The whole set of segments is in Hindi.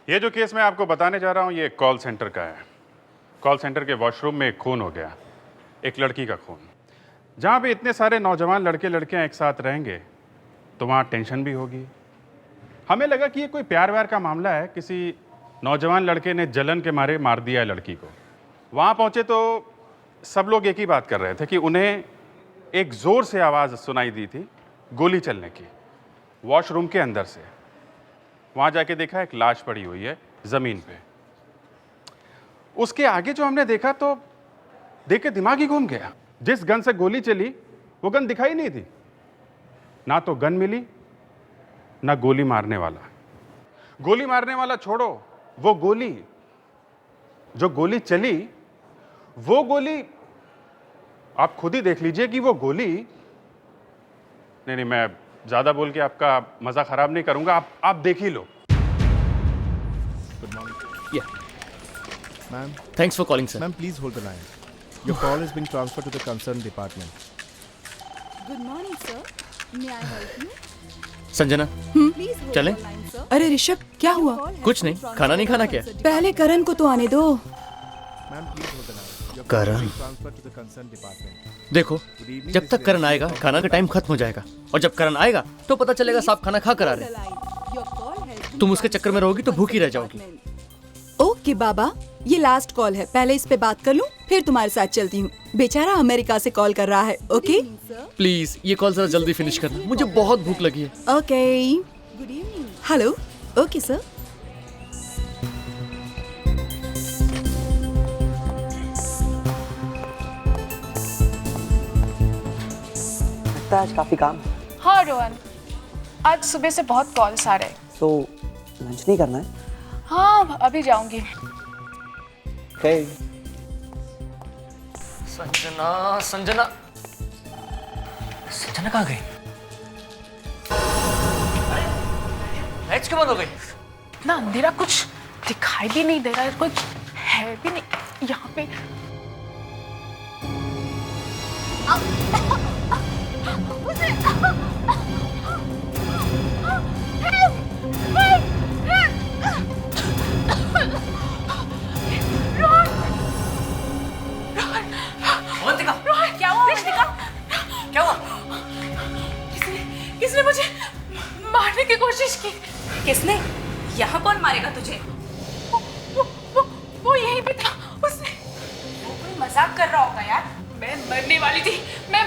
ये जो केस मैं आपको बताने जा रहा हूँ ये कॉल सेंटर का है। कॉल सेंटर के वॉशरूम में एक खून हो गया, एक लड़की का खून। जहाँ पे इतने सारे नौजवान लड़के लड़कियाँ एक साथ रहेंगे तो वहाँ टेंशन भी होगी। हमें लगा कि ये कोई प्यार व्यार का मामला है, किसी नौजवान लड़के ने जलन के मारे मार दिया है लड़की को। वहाँ पहुँचे तो सब लोग एक ही बात कर रहे थे कि उन्हें एक ज़ोर से आवाज़ सुनाई दी थी गोली चलने की, वॉशरूम के अंदर से। वहाँ जाके देखा एक लाश पड़ी हुई है ज़मीन पे। उसके आगे जो हमने देखा तो देख के दिमाग ही घूम गया। जिस गन से गोली चली वो गन दिखाई नहीं थी, ना तो गन मिली ना गोली मारने वाला। गोली मारने वाला छोड़ो, वो गोली जो गोली चली वो गोली आप खुद ही देख लीजिए कि वो गोली नहीं, मैं ज्यादा बोल के आपका मजा खराब नहीं करूंगा, आप देख ही लो। Good morning. Yeah. Ma'am, Thanks for calling, sir. ma'am, please hold the line. Your call is being transferred to the concerned department. Good morning, sir. May I help you? Sanjana, Please hold चलें? the line, sir. अरे ऋषभ, क्या Your हुआ? call has कुछ been नहीं, transferred खाना नहीं to खाना the क्या? concerned पहले करण को तो आने दो। Ma'am, please hold the line. Your Karan. call is being transferred to the concerned department. देखो, जब तक करण आएगा खाना का टाइम खत्म हो जाएगा, और जब करण आएगा तो पता चलेगा साहब खाना खा कर आ रहे हैं। department. Your call has been तुम उसके चक्कर में रहोगी तो भूखी रह जाओगी। ओके बाबा, ये लास्ट कॉल है, पहले इस पे बात कर लूं, फिर तुम्हारे साथ चलती हूँ। बेचारा अमेरिका से कॉल कर रहा है। Okay sir. प्लीज ये कॉल जरा जल्दी फिनिश करना, मुझे बहुत भूख लगी है। Okay, Good evening. Hello. Okay sir. लगता है आज काफी काम है। हाँ रोहन, आज सुबह से बहुत कॉल्स आ रहे हैं। तो लंच नहीं करना है? हाँ अभी जाऊंगी। ओके। संजना, संजना, संजना कहाँ गई? लाइट्स क्यों बंद हो गई? ना अंधेरा कुछ दिखाई भी नहीं दे रहा है, कोई है भी नहीं यहाँ पे। अवंतिका, क्या हुआ अवंतिका? क्या हुआ? किसने मुझे मारने की कोशिश की? किसने? यहाँ कौन मारेगा तुझे? वो यहीं पे था, उसने। वो कोई मजाक कर रहा होगा यार। मैं मरने वाली थी, मैं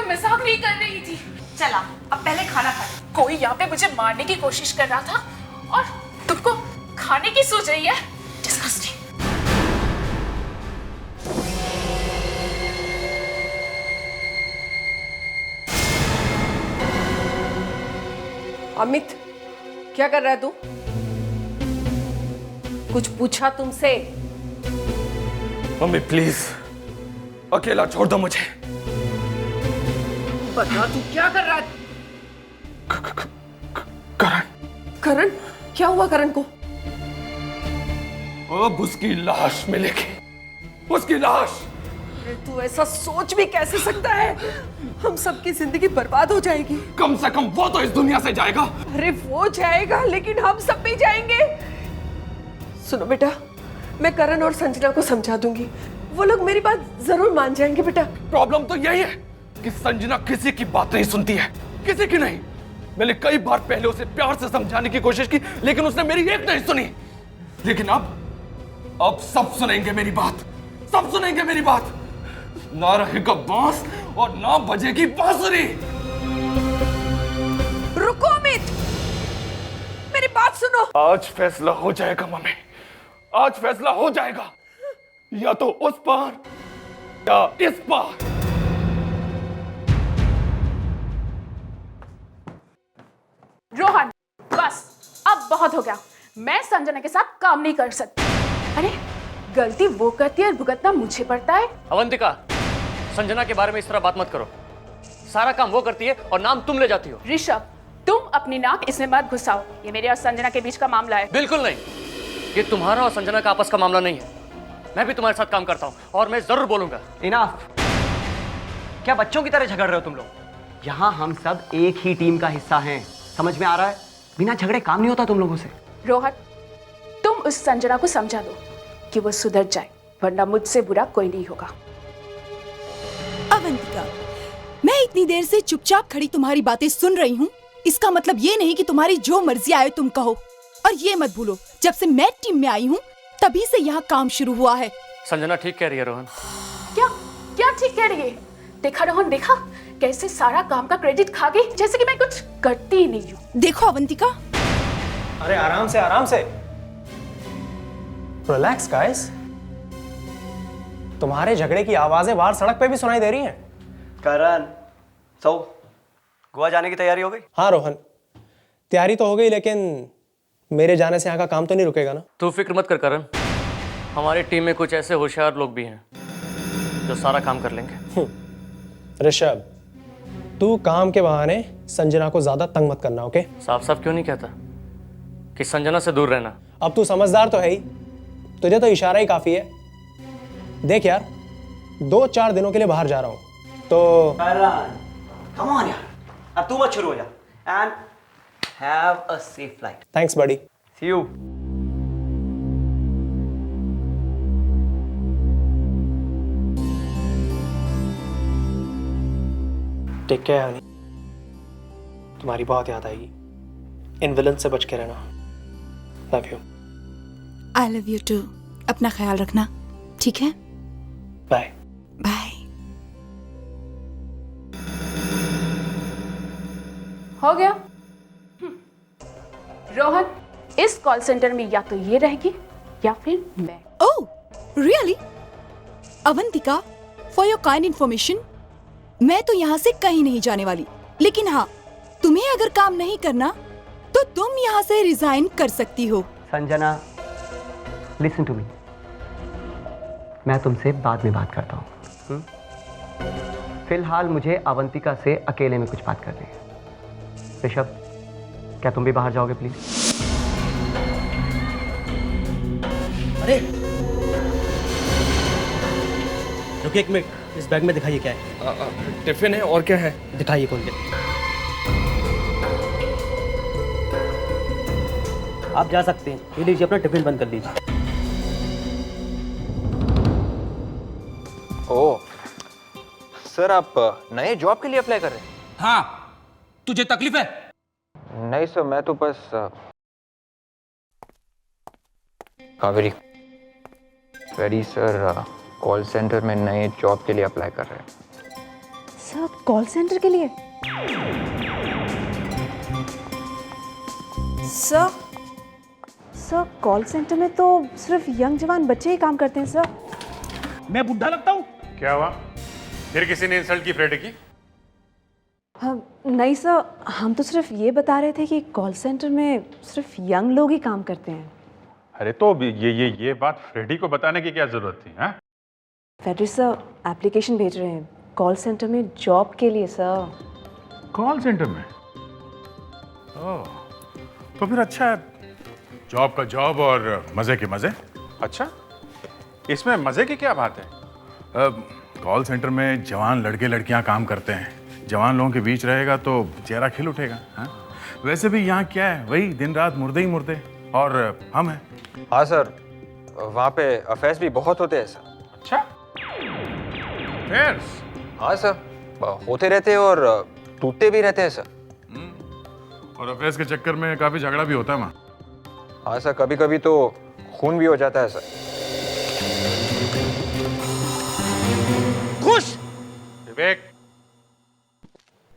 मजाक नहीं कर रही थी। चला, अब पहले खाना खा। कोई यहाँ पे मुझे मारने की कोशिश कर रहा था और तुमको खाने की सोच रही है? Disgusting. अमित, क्या कर रहा है तू? कुछ पूछा तुमसे? मम्मी प्लीज अकेला छोड़ दो मुझे। बता तू क्या कर रहा है? करण, करण? क्या हुआ करण को? अब उसकी लाश मिलेगी, उसकी लाश। अरे तू ऐसा सोच भी कैसे सकता है? हम सबकी जिंदगी बर्बाद हो जाएगी। कम से कम वो तो इस दुनिया से जाएगा। अरे वो जाएगा लेकिन हम सब भी जाएंगे। सुनो बेटा, मैं करण और संजना को समझा दूंगी, वो लोग मेरी बात जरूर मान जाएंगे बेटा। प्रॉब्लम तो यही है कि संजना किसी की बात नहीं सुनती है, किसी की नहीं। मैंने कई बार पहले उसे प्यार से समझाने की कोशिश की लेकिन उसने मेरी एक नहीं सुनी। लेकिन अब सब सुनेंगे मेरी बात, सब सुनेंगे मेरी बात। ना रहेगा बांस और ना बजेगी बांसुरी। रुको अमित, मेरी बात सुनो। आज फैसला हो जाएगा मम्मी, आज फैसला हो जाएगा, या तो उस पार या इस पार। रोहन, बस अब बहुत हो गया। मैं संजना के साथ काम नहीं कर सकती। अरे गलती वो करती है और भुगतना मुझे पड़ता है। अवंतिका, संजना के बारे में इस तरह बात मत करो। सारा काम वो करती है और नाम तुम ले जाती हो। ऋषभ, तुम अपनी नाक इसमें मत घुसाओ, ये मेरे और संजना के बीच का मामला है। बिल्कुल नहीं, ये तुम्हारा और संजना का आपस का मामला नहीं है। मैं भी तुम्हारे साथ काम करता हूँ और मैं जरूर बोलूंगा। इनफ। क्या बच्चों की तरह झगड़ रहे हो तुम लोग? यहाँ हम सब एक ही टीम का हिस्सा हैं, समझ में आ रहा है? बिना झगड़े काम नहीं होता तुम लोगों से। रोहन, उस संजना को समझा दो कि वो सुधर जाए, वरना मुझसे बुरा कोई नहीं होगा। अवंतिका, मैं इतनी देर से चुपचाप खड़ी तुम्हारी बातें सुन रही हूँ। इसका मतलब ये नहीं कि तुम्हारी जो मर्जी आए तुम कहो। और ये मत भूलो, जब से मैं टीम में आई हूँ तभी से यहाँ काम शुरू हुआ है। संजना ठीक कह रही है रोहन। क्या क्या ठीक कह रही है? देखा रोहन, देखा कैसे सारा काम का क्रेडिट खा गई, जैसे कि मैं कुछ करती ही नहीं हूँ। देखो अवंतिका, अरे आराम से आराम से, रिलैक्स गाइस। तुम्हारे झगड़े की आवाजें बाहर सड़क पे भी सुनाई दे रही हैं। करण, सो गोवा जाने की तैयारी हो गई? हाँ रोहन, तैयारी तो हो गई, लेकिन मेरे जाने से यहाँ का काम तो नहीं रुकेगा ना। तू फिक्र मत कर करण, हमारी टीम में कुछ ऐसे होशियार लोग भी हैं जो सारा काम कर लेंगे। ऋषभ, तू काम के बहाने संजना को ज्यादा तंग मत करना, ओके? साफ साफ क्यों नहीं कहता कि संजना से दूर रहना? अब तू समझदार तो है ही, तुझे तो इशारा ही काफी है। देख यार, 2-4 दिनों के लिए बाहर जा रहा हूँ तो कम ऑन यार, अब तू मत शुरू हो जा। And have a safe flight. Thanks buddy. See you. Take care honey, तुम्हारी बहुत याद आएगी। इन विलन से बच के रहना। Love you. I love you too. अपना ख्याल रखना, ठीक है? Bye bye. हो गया। रोहन, इस कॉल सेंटर में या तो ये रहेगी या फिर मैं। Oh, really? Avantika, for your kind information, मैं तो यहाँ से कहीं नहीं जाने वाली। लेकिन हाँ, तुम्हें अगर काम नहीं करना तो तुम यहाँ से रिजाइन कर सकती हो। संजना, लिसन टू मी, मैं तुमसे बाद में बात करता हूँ। फिलहाल मुझे अवंतिका से अकेले में कुछ बात करनी है। ऋषभ, क्या तुम भी बाहर जाओगे प्लीज? अरे रुकिए एक मिनट, इस बैग में दिखाइए क्या है। टिफिन है और क्या है? दिखाइए खोल के। आप जा सकते हैं, ये लीजिए अपना टिफिन बंद कर लीजिए। ओह सर, आप नए जॉब के लिए अप्लाई कर रहे हैं? हाँ, तुझे तकलीफ है? नहीं सर, मैं तो बस Kaveri very sir, call centre में नए जॉब के लिए अप्लाई कर रहे हैं। सर, कॉल सेंटर के लिए? सर, कॉल सेंटर में तो सिर्फ यंग जवान बच्चे ही काम करते हैं सर। मैं बुढ़ा लगता हूँ? क्या हुआ? फिर किसी ने इंसल्ट की फ्रेडी की? नहीं सर, हम तो सिर्फ ये बता रहे थे कि कॉल सेंटर में सिर्फ यंग लोग ही काम करते हैं। अरे तो ये बात फ्रेडी को बताने की क्या जरूरत थी? हाँ, फेडरी सर एप्लीकेशन भेज रहे हैं कॉल सेंटर में जॉब के लिए सर। कॉल सेंटर में? ओह, तो फिर अच्छा है, जॉब का जॉब और मजे के मजे। अच्छा, इसमें मजे की क्या बात है? कॉल सेंटर में जवान लड़के लड़कियां काम करते हैं, जवान लोगों के बीच रहेगा तो चेहरा खिल उठेगा। हाँ, वैसे भी यहाँ क्या है, वही दिन रात मुर्दे ही मुर्दे, और हम हैं। हाँ सर, वहाँ पे अफेयर्स भी बहुत होते हैं सर। अच्छा, अफेयर्स? हाँ सर, होते रहते हैं और टूटते भी रहते हैं सर। और अफेयर्स के चक्कर में काफी झगड़ा भी होता है वहाँ। हाँ सर, कभी कभी तो खून भी हो जाता है सर। खुश विवेक,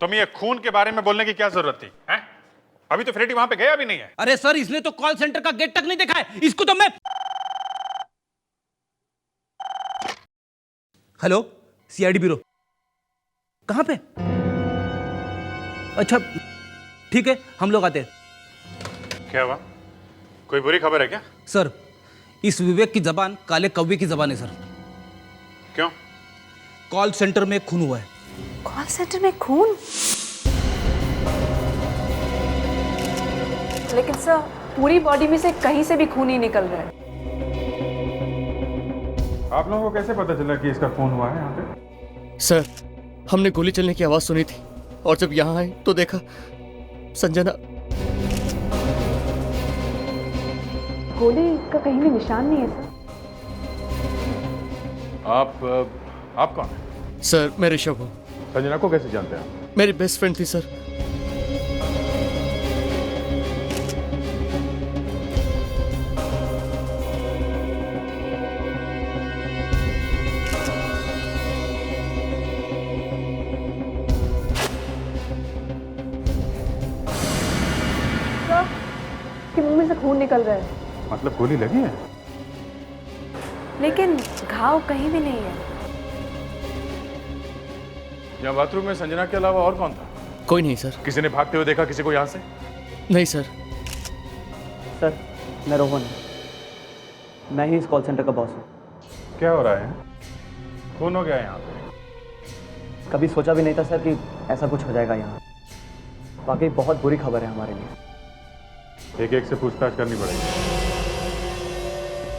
तुम ये खून के बारे में बोलने की क्या जरूरत थी? हैं? अभी तो फ्रेडी वहां पे गया भी नहीं है। अरे सर, इसने तो कॉल सेंटर का गेट तक नहीं देखा है, इसको तो मैं। हेलो, सीआईडी ब्यूरो, कहां पे? अच्छा ठीक है, हम लोग आते हैं। क्या हुआ? कोई बुरी खबर है क्या? सर, इस विवेक की जबान काले कौवे की जबान है सर। क्यों? कॉल सेंटर में खून हुआ है। कॉल सेंटर में खून? लेकिन सर, पूरी बॉडी में से कहीं से भी खून ही निकल रहा है। आप लोगों को कैसे पता चला कि इसका खून हुआ है यहाँ पे? सर, हमने गोली चलने की आवाज सुनी थी और जब यहाँ आए तो देखा संजना। गोली का कहीं भी निशान नहीं है सर। आप कौन हैं? सर मैं ऋषभ हूँ। संजना को कैसे जानते हैं आप? मेरी बेस्ट फ्रेंड थी सर। कि मुंह में से खून निकल रहा है। मतलब गोली लगी है? लेकिन घाव कहीं भी नहीं है। यहाँ बाथरूम में संजना के अलावा और कौन था? कोई नहीं सर। किसी ने भागते हुए देखा किसी को यहाँ से? नहीं सर। सर मैं रोहन, मैं ही इस कॉल सेंटर का बॉस हूँ। क्या हो रहा है? खून हो गया यहाँ पे? कभी सोचा भी नहीं था सर कि ऐसा कुछ हो जाएगा यहाँ। वाकई बहुत बुरी खबर है हमारे लिए। एक एक से पूछताछ करनी पड़ेगी।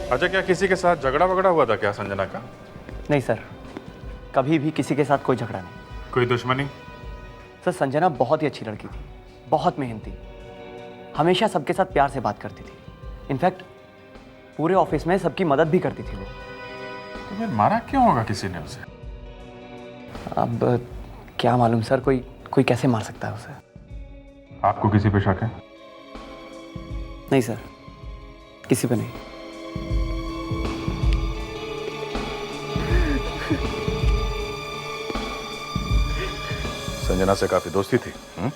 अच्छा, क्या किसी के साथ झगड़ा वगड़ा हुआ था क्या संजना का? नहीं सर, कभी भी किसी के साथ कोई झगड़ा नहीं। कोई दुश्मनी? सर संजना बहुत ही अच्छी लड़की थी, बहुत मेहनती, हमेशा सबके साथ प्यार से बात करती थी। इनफैक्ट पूरे ऑफिस में सबकी मदद भी करती थी वो। तो फिर मारा क्यों होगा किसी ने उसे? अब क्या मालूम सर, कोई कैसे मार सकता है उसे। आपको किसी पे शक है? नहीं सर, किसी पे नहीं। संजना से काफी दोस्ती थी? हाँ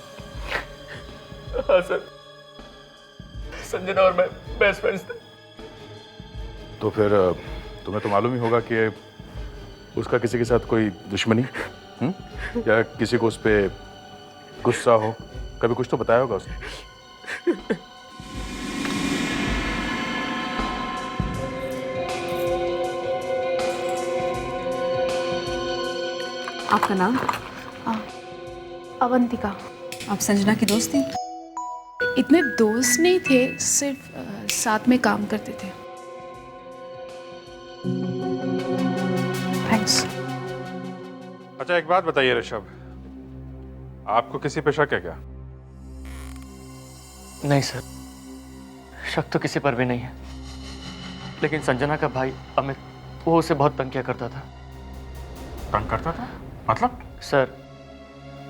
सर, संजना और मैं बेस्ट फ्रेंड्स थे। तो फिर तुम्हें तो मालूम ही होगा कि उसका किसी के साथ कोई दुश्मनी या किसी को उस पर गुस्सा हो, कभी कुछ तो बताया होगा उसने। आपका नाम? अवंतिका। आप संजना की दोस्त थी? इतने दोस्त नहीं थे, सिर्फ साथ में काम करते थे। थैंक्स। अच्छा, एक बात बताइए ऋषभ, आपको किसी पे शक है क्या? नहीं सर, शक तो किसी पर भी नहीं है, लेकिन संजना का भाई अमित, वो उसे बहुत तंग किया करता था। तंग करता था? मतलब? सर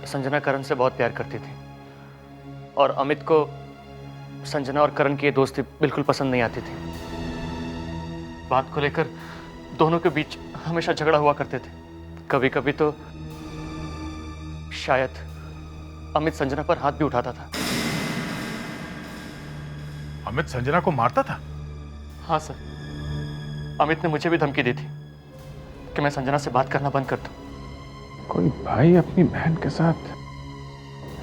संजना करण से बहुत प्यार करती थी और अमित को संजना और करण की ये दोस्ती बिल्कुल पसंद नहीं आती थी। बात को लेकर दोनों के बीच हमेशा झगड़ा हुआ करते थे। कभी कभी तो शायद अमित संजना पर हाथ भी उठाता था। अमित संजना को मारता था? हाँ सर, अमित ने मुझे भी धमकी दी थी कि मैं संजना से बात करना बंद कर दूं। कोई भाई अपनी बहन के साथ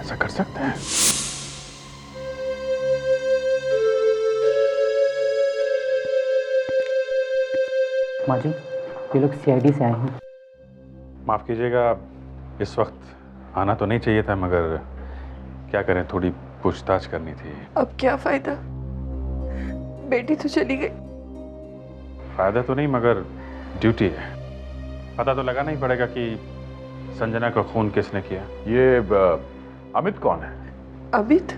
ऐसा कर सकता है? माँ जी, ये लोग सीआईडी से आए हैं। माफ कीजिएगा, इस वक्त आना तो नहीं चाहिए था, मगर क्या करें, थोड़ी पूछताछ करनी थी। अब क्या फायदा, बेटी तो चली गई। फायदा तो नहीं, मगर ड्यूटी है। पता तो लगाना ही पड़ेगा कि संजना का खून किसने किया। ये अमित कौन है? अमित?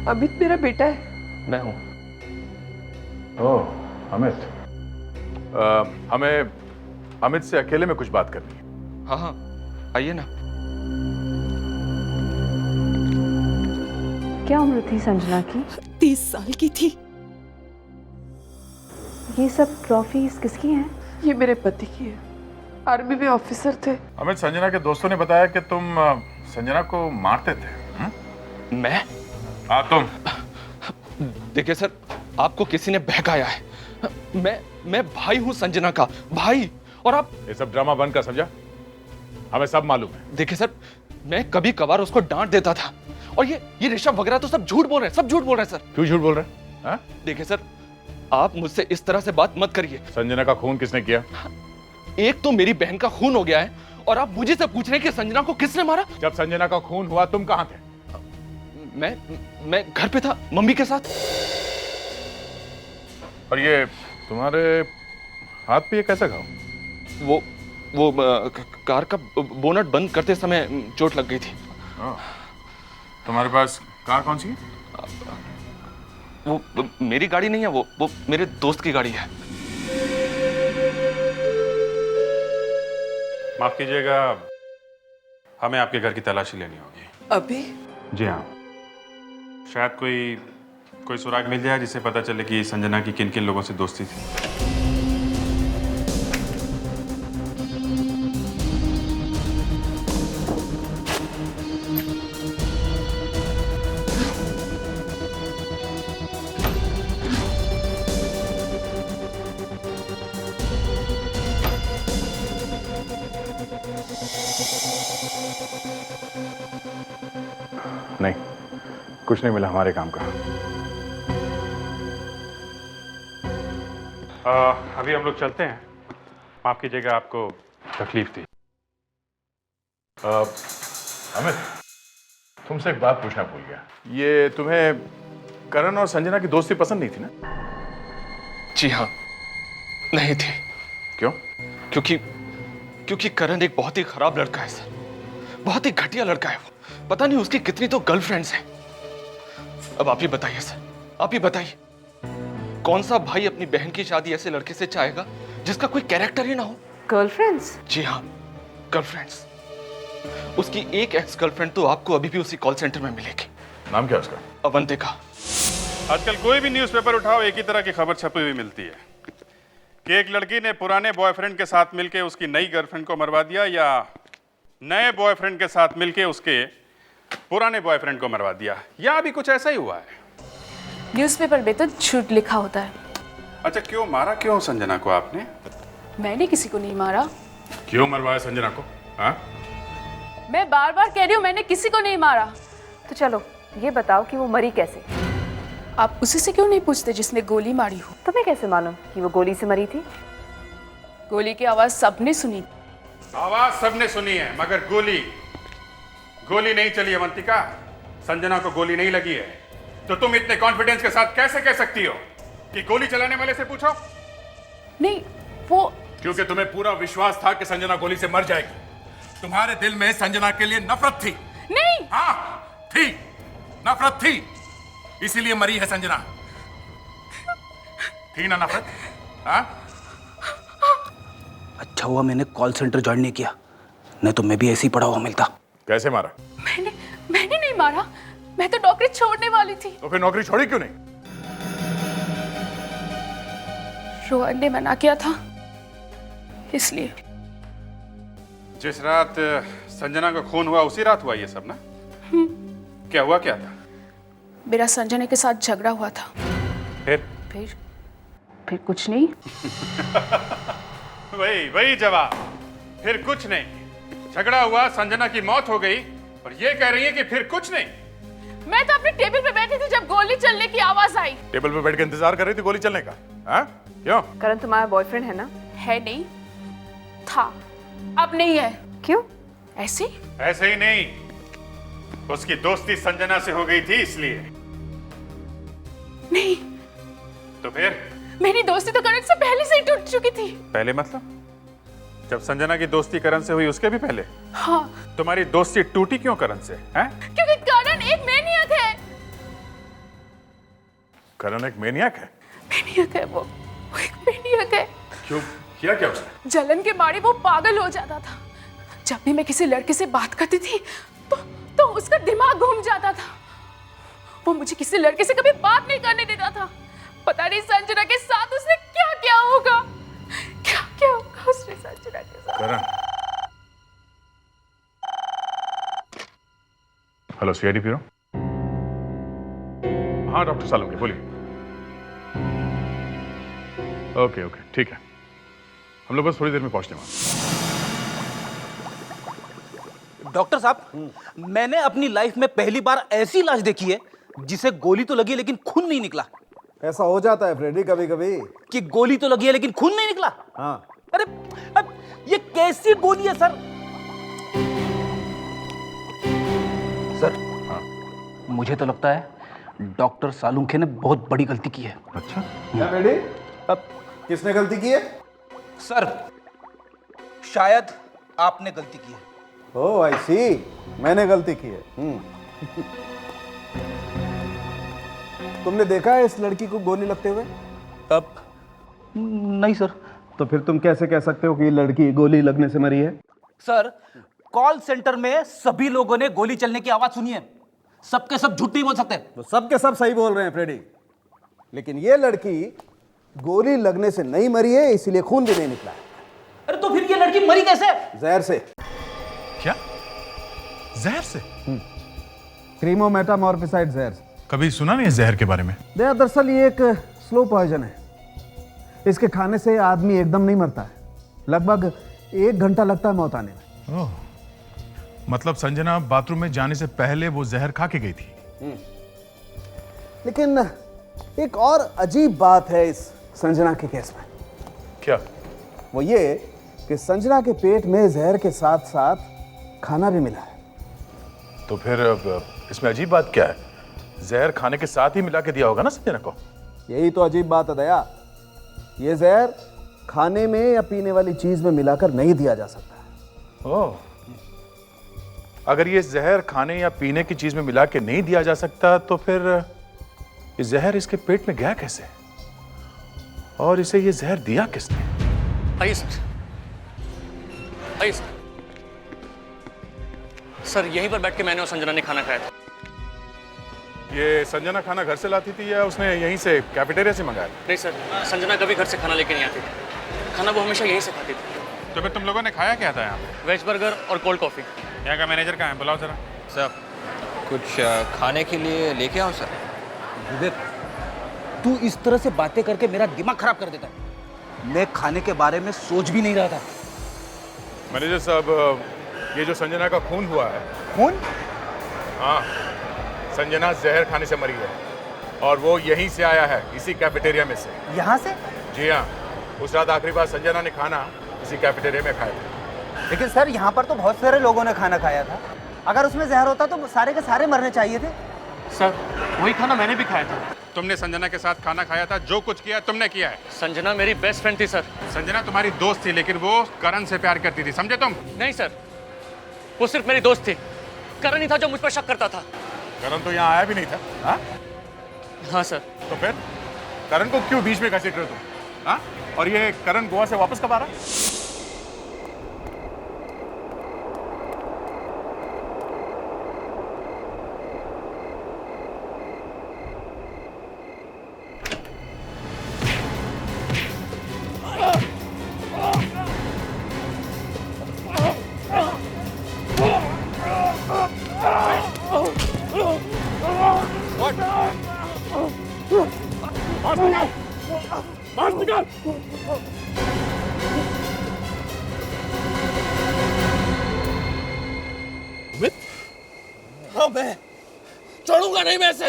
अमित मेरा बेटा है। मैं हूँ। ओह, अमित। हमें अमित से अकेले में कुछ बात करनी है। हाँ हाँ, आइए ना। क्या उम्र थी संजना की? 30 साल की थी। ये सब ट्रॉफीज किसकी हैं? ये मेरे पति की है, आर्मी में ऑफिसर थे। अमित, संजना के दोस्तों ने बताया कि तुम संजना को मारते थे। मैं? हाँ, तुम। देखिए सर, आपको किसी ने बहकाया है। मैं भाई हूँ संजना का, भाई। और आप ये सब ड्रामा बंद कर, समझा? हमें सब मालूम है। देखिए सर, मैं कभी कभार उसको डांट देता था, और ये ऋषभ वगैरह तो सब झूठ बोल रहे हैं, सब झूठ बोल रहे हैं सर। क्यों झूठ बोल रहे हैं? हाँ? देखिए सर, आप मुझसे इस तरह से बात मत करिए। संजना का खून किसने किया? एक तो मेरी बहन का खून हो गया है, और आप मुझे से पूछ रहे हैं कि संजना को किसने मारा? जब संजना का खून हुआ तुम कहाँ थे? मैं घर पे था, मम्मी के साथ। और ये तुम्हारे हाथ पे ये कैसा घाव? वो कार का बोनट बंद करते समय चोट लग गई थी। तुम्हारे पास कार कौन सी है? वो मेरी गाड़ी नहीं है, वो मेरे दोस्त की गाड़ी है। माफ कीजिएगा, हमें आपके घर की तलाशी लेनी होगी। अभी? जी हाँ, शायद कोई सुराग मिल जाए जिससे पता चले कि संजना की किन किन लोगों से दोस्ती थी। नहीं, कुछ नहीं मिला हमारे काम का। अभी हम लोग चलते हैं। माफ कीजिएगा, आपको तकलीफ थी। अमित, तुमसे एक बात पूछना भूल गया। ये तुम्हें करण और संजना की दोस्ती पसंद नहीं थी ना? जी हाँ, नहीं थी। क्यों? क्योंकि करण एक बहुत ही खराब लड़का है सर, बहुत ही घटिया लड़का है वो। पता नहीं उसकी कितनी तो गर्लफ्रेंड्स हैं। अब आप ही बताइए सर, आप ही बताइए, कौन सा भाई अपनी बहन की शादी ऐसे लड़के से चाहेगा जिसका कोई कैरेक्टर ही ना हो? गर्लफ्रेंड्स? जी हाँ, गर्लफ्रेंड्स। उसकी एक एक्स गर्लफ्रेंड तो आपको अभी भी उसी कॉल सेंटर में मिलेगी। नाम क्या उसका? अवंतिका। आजकल कोई भी न्यूज़पेपर उठाओ, एक ही तरह की खबर छपी हुई मिलती है कि एक लड़की ने पुराने बॉयफ्रेंड के साथ मिलकर उसकी नई गर्लफ्रेंड को मरवा दिया, या नए बॉयफ्रेंड के साथ मिलकर उसके पुराने बॉयफ्रेंड को मरवा दिया, या अभी कुछ ऐसा ही हुआ है। न्यूज़पेपर में तो झूठ लिखा होता है। अच्छा, क्यों मारा क्यों संजना को आपने? मैंने किसी को नहीं मारा। क्यों मरवाया संजना को? हाँ, मैं बार बार कह रही हूँ, मैंने किसी को नहीं मारा। तो चलो ये बताओ कि वो मरी कैसे? आप उसी से क्यों नहीं पूछते जिसने गोली मारी हो? तुम्हें कैसे मालूम कि वो गोली से मरी थी? गोली की आवाज सबने सुनी। आवाज सबने सुनी है, मगर गोली नहीं चली। अवंतिका, संजना को गोली नहीं लगी है, तो तुम इतने कॉन्फिडेंस के साथ कैसे कह सकती हो कि गोली चलाने वाले से पूछो? नहीं, वो क्योंकि तुम्हें पूरा विश्वास था कि संजना गोली से मर जाएगी। तुम्हारे दिल में संजना के लिए नफरत थी। नहीं। हाँ थी, नफरत थी, इसीलिए मरी है संजना। थी ना नफरत? हाँ? अच्छा हुआ मैंने कॉल सेंटर ज्वाइन नहीं किया, नहीं तो मैं भी ऐसे ही पड़ा हुआ मिलता। कैसे मारा? मैंने नहीं मारा, मैं तो नौकरी छोड़ने वाली थी। तो फिर नौकरी छोड़ी क्यों नहीं? रोहन ने मना किया था, इसलिए। जिस रात संजना का खून हुआ उसी रात हुआ ये सब ना? क्या हुआ, क्या था? मेरा संजना के साथ झगड़ा हुआ था। फिर कुछ नहीं। वही जवाब, फिर कुछ नहीं। झगड़ा हुआ, संजना की मौत हो गई, और ये कह रही है कि फिर कुछ नहीं। मैं तो अपने टेबल पे बैठी थी जब गोली चलने की आवाज आई। टेबल पे बैठ के इंतजार कर रही थी गोली चलने का? हाँ? क्यों? करण तुम्हारा बॉयफ्रेंड है ना? है नहीं, था, अब नहीं है। क्यों? ऐसे ही नहीं, उसकी दोस्ती संजना से हो गई थी इसलिए। नहीं। तो फिर? मेरी दोस्ती तो करण से पहले से ही टूट चुकी थी। पहले मतलब? जब संजना की दोस्ती करण से हुई उसके भी पहले? हाँ। तुम्हारी दोस्ती टूटी क्यों करण से? हैं? क्योंकि करण एक मैनियक है। करण एक मैनियक है? मैनियक है वो एक मैनियक है। क्यों? किया क्या उसने? जलन के मारे वो पागल हो जाता था। जब भी मैं किसी लड़के से बात करती थी तो उसका दिमाग घूम जाता था। वो मुझे किसी लड़के से कभी बात नहीं करने देता था। पता नहीं संजना के साथ उसने क्या क्या होगा, क्या होगा उसने संजना के साथ। करण। Hello CID bureau. हाँ डॉक्टर सालुंके, बोलिए। ओके ठीक है, हम लोग बस थोड़ी देर में पहुंचने वाले। डॉक्टर साहब, मैंने अपनी लाइफ में पहली बार ऐसी लाश देखी है जिसे गोली तो लगी है लेकिन खून नहीं निकला। ऐसा हो जाता है फ्रेडी कभी कभी, कि गोली तो लगी है लेकिन खून नहीं निकला। हाँ। अरे ये कैसी गोली है सर? सर, हाँ। मुझे तो लगता है डॉक्टर सालुंखे ने बहुत बड़ी गलती की है। अच्छा क्या फ्रेडी? अब किसने गलती की है? सर, शायद आपने गलती की है। ओह आई सी, मैंने गलती की है। तुमने देखा है इस लड़की को गोली लगते हुए? तब नहीं सर। तो फिर तुम कैसे कह सकते हो कि ये लड़की गोली लगने से मरी है? सर कॉल सेंटर में सभी लोगों ने गोली चलने की आवाज सुनी है, सबके सब झूठ नहीं बोल सकते। तो सबके सब सही बोल रहे हैं फ्रेडी, लेकिन ये लड़की गोली लगने से नहीं मरी है, इसीलिए खून भी नहीं निकला है। अरे तो फिर ये लड़की मरी कैसे? जहर से। क्या? जहर से? क्रीमोमेटामॉर्फिसाइड जहर से। कभी सुना नहीं है जहर के बारे में? दरअसल ये एक स्लो पॉइजन है। इसके खाने से आदमी एकदम नहीं मरता है, लगभग 1 घंटा लगता है मौत आने में। ओह, मतलब संजना बाथरूम में जाने से पहले वो जहर खा के गई थी। लेकिन एक और अजीब बात है इस संजना के केस में। क्या? वो ये कि संजना के पेट में जहर के साथ साथ खाना भी मिला है। तो फिर इसमें अजीब बात क्या है? जहर खाने के साथ ही मिला के दिया होगा ना संजना को? यही तो अजीब बात है दया। ये जहर खाने में या पीने वाली चीज में मिलाकर नहीं दिया जा सकता। ओह, अगर ये जहर खाने या पीने की चीज में मिला के नहीं दिया जा सकता तो फिर ये जहर इसके पेट में गया कैसे? और इसे ये जहर दिया किसने? आइए सर, आइए सर। सर यहीं पर बैठ के मैंने और संजना ने खाना खाया था। ये संजना खाना घर से लाती थी या उसने यहीं से कैफेटेरिया से मंगाया? नहीं सर, संजना कभी घर से खाना लेके नहीं आती थी, खाना वो हमेशा यहीं से खाती थी। तो फिर तुम लोगों ने खाया क्या था यहाँ पे? वेज बर्गर और कोल्ड कॉफी। यहाँ का मैनेजर कहाँ है? बुलाओ जरा। सर कुछ खाने के लिए लेके आओ सर। विवेक, तू इस तरह से बातें करके मेरा दिमाग खराब कर देता है। मैं खाने के बारे में सोच भी नहीं रहा था। मैनेजर साहब, ये जो संजना का खून हुआ है। खून? हाँ, संजना जहर खाने से मरी है और वो यहीं से आया है, इसी कैफेटेरिया में से। यहाँ से? जी हाँ, उस रात आखिरी बार संजना ने खाना इसी कैफेटेरिया में खाया था। लेकिन सर यहाँ पर तो बहुत सारे लोगों ने खाना खाया था, अगर उसमें जहर होता तो सारे के सारे मरने चाहिए थे। सर वही खाना मैंने भी खाया था। तुमने संजना के साथ खाना खाया था, जो कुछ किया तुमने किया है। संजना मेरी बेस्ट फ्रेंड थी सर। संजना तुम्हारी दोस्त थी, लेकिन वो करण से प्यार करती थी, समझे तुम? नहीं सर, वो सिर्फ मेरी दोस्त थी, करण ही था जो मुझ पर शक करता था। करण तो यहाँ आया भी नहीं था। हाँ? हाँ सर। तो फिर करण को क्यों बीच में घसीट रहे हो तुम? हाँ? और ये करण गोवा से वापस कब आ रहा है? हाँ, मैं चढ़ूंगा नहीं मैं से।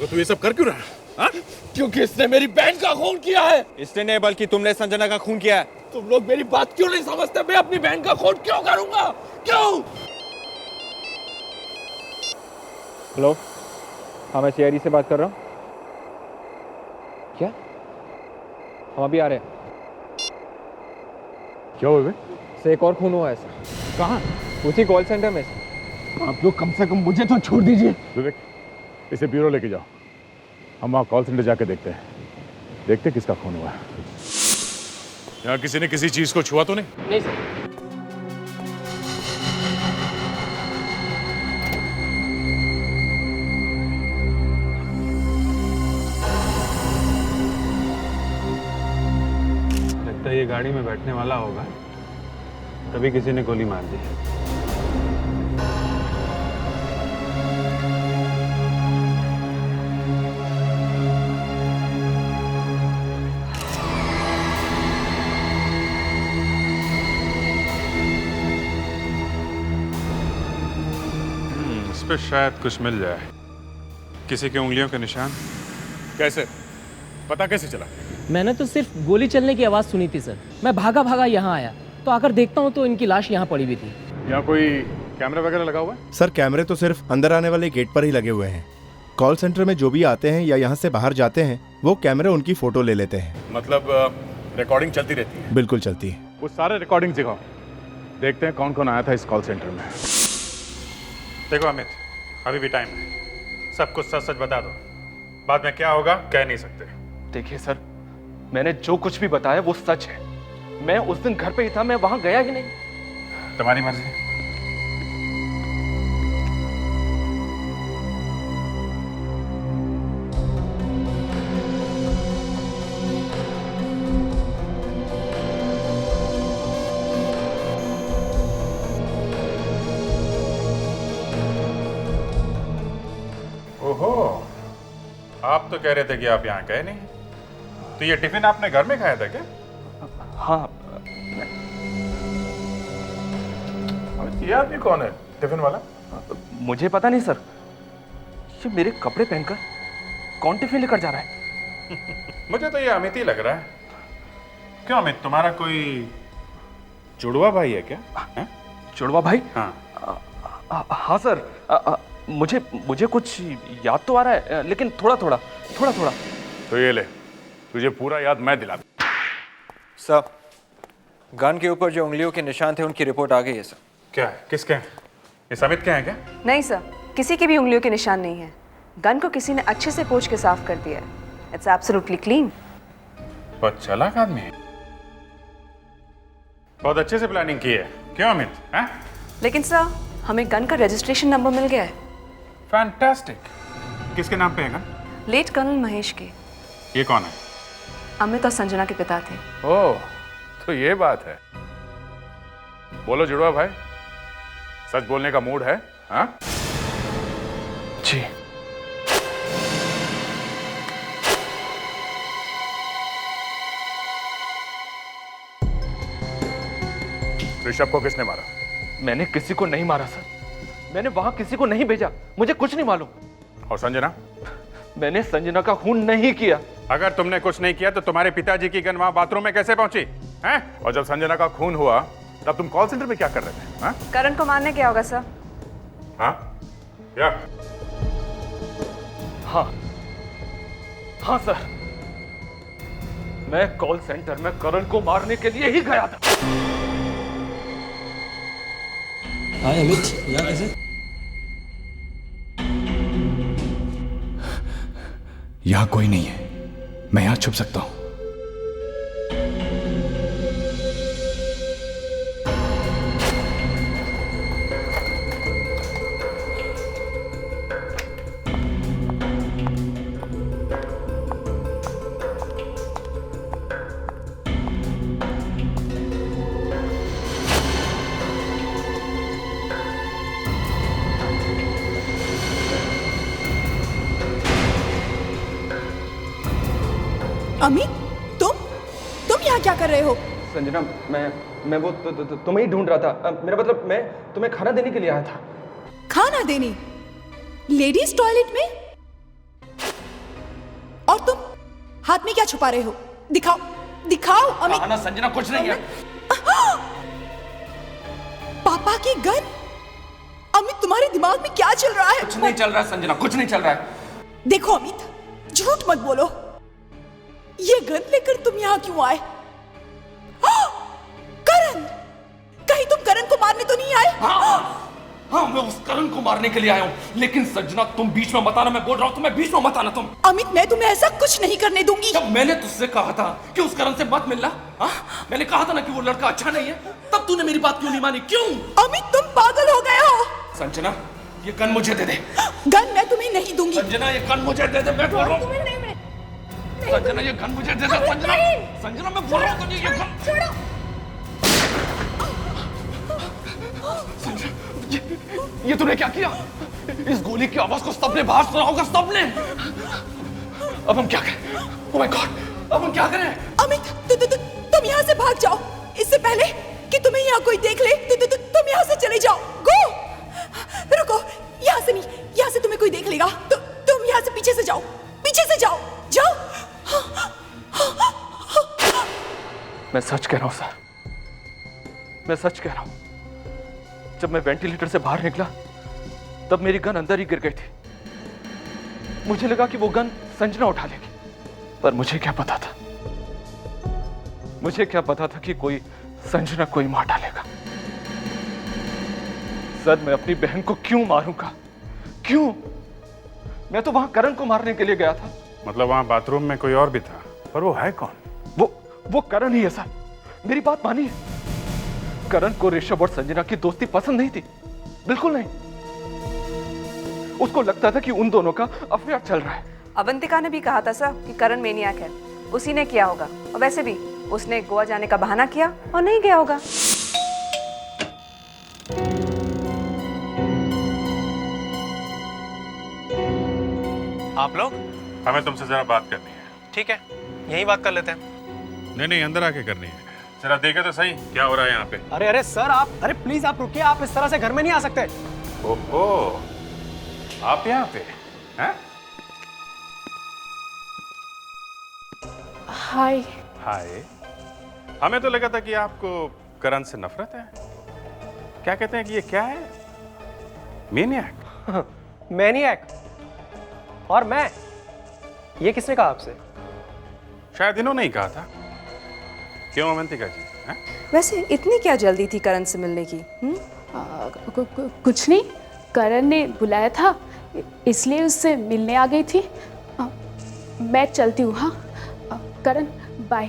तू ये सब कर क्यों रहा है? हाँ? क्योंकि इसने मेरी बहन का खून किया है। इसने नहीं, बल्कि तुमने संजना का खून किया है। तुम लोग मेरी बात क्यों नहीं समझते? मैं अपनी बहन का खून क्यों करूंगा? क्यों? हेलो, हाँ मैं सीआईडी से बात कर रहा हूँ। क्या? हम अभी आ रहे हैं। क्या हुआ? से एक और खून हुआ है सर। कहाँ? उसी कॉल सेंटर में सर। आप लोग कम से कम मुझे तो छोड़ दीजिए। विवेक, इसे ब्यूरो लेके जाओ, हम वहाँ कॉल सेंटर जाके देखते हैं किसका खून हुआ है। यहाँ किसी ने किसी चीज को छुआ तो नहीं? नहीं सर। लगता है ये गाड़ी में बैठने वाला होगा, तभी किसी ने गोली मार दी। इस पे शायद कुछ मिल जाए, किसी के उंगलियों के निशान। कैसे पता कैसे चला? मैंने तो सिर्फ गोली चलने की आवाज़ सुनी थी सर। मैं भागा भागा यहाँ आया तो आकर देखता हूँ तो इनकी लाश यहाँ पड़ी हुई थी। यहाँ कोई कैमरा वगैरह लगा हुआ है? सर कैमरे तो सिर्फ अंदर आने वाले गेट पर ही लगे हुए हैं। कॉल सेंटर में जो भी आते हैं या यहाँ से बाहर जाते हैं वो कैमरे उनकी फोटो ले लेते हैं। मतलब रिकॉर्डिंग चलती रहती है? बिल्कुल चलती है। वो सारे रिकॉर्डिंग दिखाओ, देखते हैं कौन कौन आया था इस कॉल सेंटर में। देखो अमित, अभी भी टाइम है, सब कुछ सच सच बता दो, बाद में क्या होगा कह नहीं सकते। देखिए सर, मैंने जो कुछ भी बताया वो सच है। मैं उस दिन घर पे ही था, मैं वहां गया ही नहीं। तुम्हारी मर्जी। ओहो, आप तो कह रहे थे कि आप यहाँ गए नहीं, तो ये टिफिन आपने घर में खाया था क्या? हाँ। ये आदमी कौन है, टिफिन वाला? मुझे पता नहीं सर, ये मेरे कपड़े पहनकर कौन टिफिन लेकर जा रहा है? मुझे तो ये अमित ही लग रहा है। क्यों अमित, तुम्हारा कोई जुड़वा भाई है क्या? है? जुड़वा भाई? हाँ। हाँ सर, मुझे कुछ याद तो आ रहा है, लेकिन थोड़ा थोड़ा। तो ये ले, तुझे पूरा याद मैं दिला। सर, गन के ऊपर जो उंगलियों के निशान थे उनकी रिपोर्ट आ गई है सर। क्या है? किसके हैं? ये अमित के हैं क्या? नहीं सर, किसी के भी उंगलियों के निशान नहीं है। गन को किसी ने अच्छे से पोंछ के साफ कर दिया है। It's absolutely clean. बहुत चालाक आदमी है, बहुत अच्छे से प्लानिंग की है। क्यों अमित? हैं? लेकिन सर, हमें गन का रजिस्ट्रेशन नंबर मिल गया है। फैंटास्टिक। किसके नाम पे है गन? लेट कर्नल महेश के। ये कौन है? अमित और संजना के पिता थे। ओह, तो ये बात है। बोलो जुड़वा भाई, सच बोलने का मूड है? हाँ जी। ऋषभ को किसने मारा? मैंने किसी को नहीं मारा सर, मैंने वहां किसी को नहीं भेजा, मुझे कुछ नहीं मालूम। और संजना? मैंने संजना का खून नहीं किया। अगर तुमने कुछ नहीं किया तो तुम्हारे पिताजी की गन वहां बाथरूम में कैसे पहुंची? हैं? और जब संजना का खून हुआ तब तुम कॉल सेंटर में क्या कर रहे थे? हाँ? करण को मारने क्या होगा सर? हाँ? क्या? हाँ सर, मैं कॉल सेंटर में करण को मारने के लिए ही गया था। हाय अमित, यहाँ कैसे? यहाँ कोई नहीं है, मैं यहाँ छुप सकता हूँ। अमित, तुम यहाँ क्या कर रहे हो? संजना, मैं वो तुम्हें ही ढूंढ रहा था। मेरा मतलब, मैं तुम्हें खाना देने के लिए आया था। खाना देने? लेडीज टॉयलेट में? और तुम हाथ में क्या छुपा रहे हो? दिखाओ अमित। खाना संजना कुछ नहीं है। पापा की गन? अमित, तुम्हारे दिमाग में क्या चल रहा है? कुछ नहीं चल रहा है संजना, कुछ नहीं चल रहा है। देखो अमित, झूठ मत बोलो। ये गन लेकर तुम यहाँ क्यों आए? करण, कहीं तुम करण को मारने तो नहीं आए? हाँ, मैं उस करण को मारने के लिए आया हूँ। लेकिन संजना, तुम बीच में मत आना, मैं बोल रहा हूँ तुम्हें बीच में मत आना तुम। अमित, मैं तुम्हें ऐसा कुछ नहीं करने दूंगी। जब मैंने तुझसे कहा था कि उस करण से मत मिलना, मैंने कहा था ना कि वो लड़का अच्छा नहीं है, तब तूने मेरी बात क्यों नहीं मानी? क्यों? अमित, तुम पागल हो गए हो। संजना, ये गन मुझे दे दे। गन मैं तुम्हें नहीं दूंगी। संजना, ये गन मुझे दे दे, मैं बोल रहा हूँ। संजना, ये गन मुझे दे दे। संजना, मैं बोल रहा हूँ तुझे, ये गन छोड़ो। ये तूने क्या किया? इस गोली की आवाज को सबने बाहर सुना होगा, सबने। अब हम क्या करें? ओह माय गॉड, अब हम क्या करें? अमित, तुम यहाँ से भाग जाओ, इससे पहले कि तुम्हें यहाँ कोई देख ले। तुम यहाँ से चले जाओ। गो, रुको, यहाँ से नहीं, यहाँ से तुम्हें कोई देख लेगा। तुम यहाँ से पीछे से जाओ, पीछे से जाओ। मैं सच कह रहा हूँ सर, मैं सच कह रहा हूँ। जब मैं वेंटिलेटर से बाहर निकला तब मेरी गन अंदर ही गिर गई थी। मुझे लगा कि वो गन संजना उठा लेगी, पर मुझे क्या पता था, मुझे क्या पता था कि कोई संजना को ही मार डालेगा। सर, मैं अपनी बहन को क्यों मारूंगा? क्यों? मैं तो वहां करण को मारने के लिए गया था। मतलब वहां बाथरूम में कोई और भी था? पर वो है कौन? वो करण ही है सर। मेरी बात मानिए, करण को ऋषभ और संजना की दोस्ती पसंद नहीं थी, बिल्कुल नहीं। उसको लगता था कि उन दोनों का अफेयर चल रहा है। अवंतिका ने भी कहा था सर कि करण मेनियाक है, उसी ने किया होगा। और वैसे भी उसने गोवा जाने का बहाना किया और नहीं गया होगा। आप लोग? हमें तुमसे जरा बात करनी है। ठीक है, यही बात कर लेते हैं। नहीं, अंदर आके करनी है। जरा देखे तो सही क्या हो रहा है यहाँ पे। अरे सर, आप प्लीज आप रुकिए, आप इस तरह से घर में नहीं आ सकते। ओहो, आप यहाँ पे हैं? हाय। हाय। हमें तो लगा था कि आपको करण से नफरत है। क्या कहते हैं कि ये क्या है? मैनियक? मैनियक? और मैं? ये किसने कहा आपसे? शायद इन्होंने ही कहा था। क्यों अवंतिका जी? हैं? वैसे इतनी क्या जल्दी थी करण से मिलने की? कुछ नहीं, करण ने बुलाया था इसलिए उससे मिलने आ गई थी। मैं चलती हूँ। हाँ करण, बाय।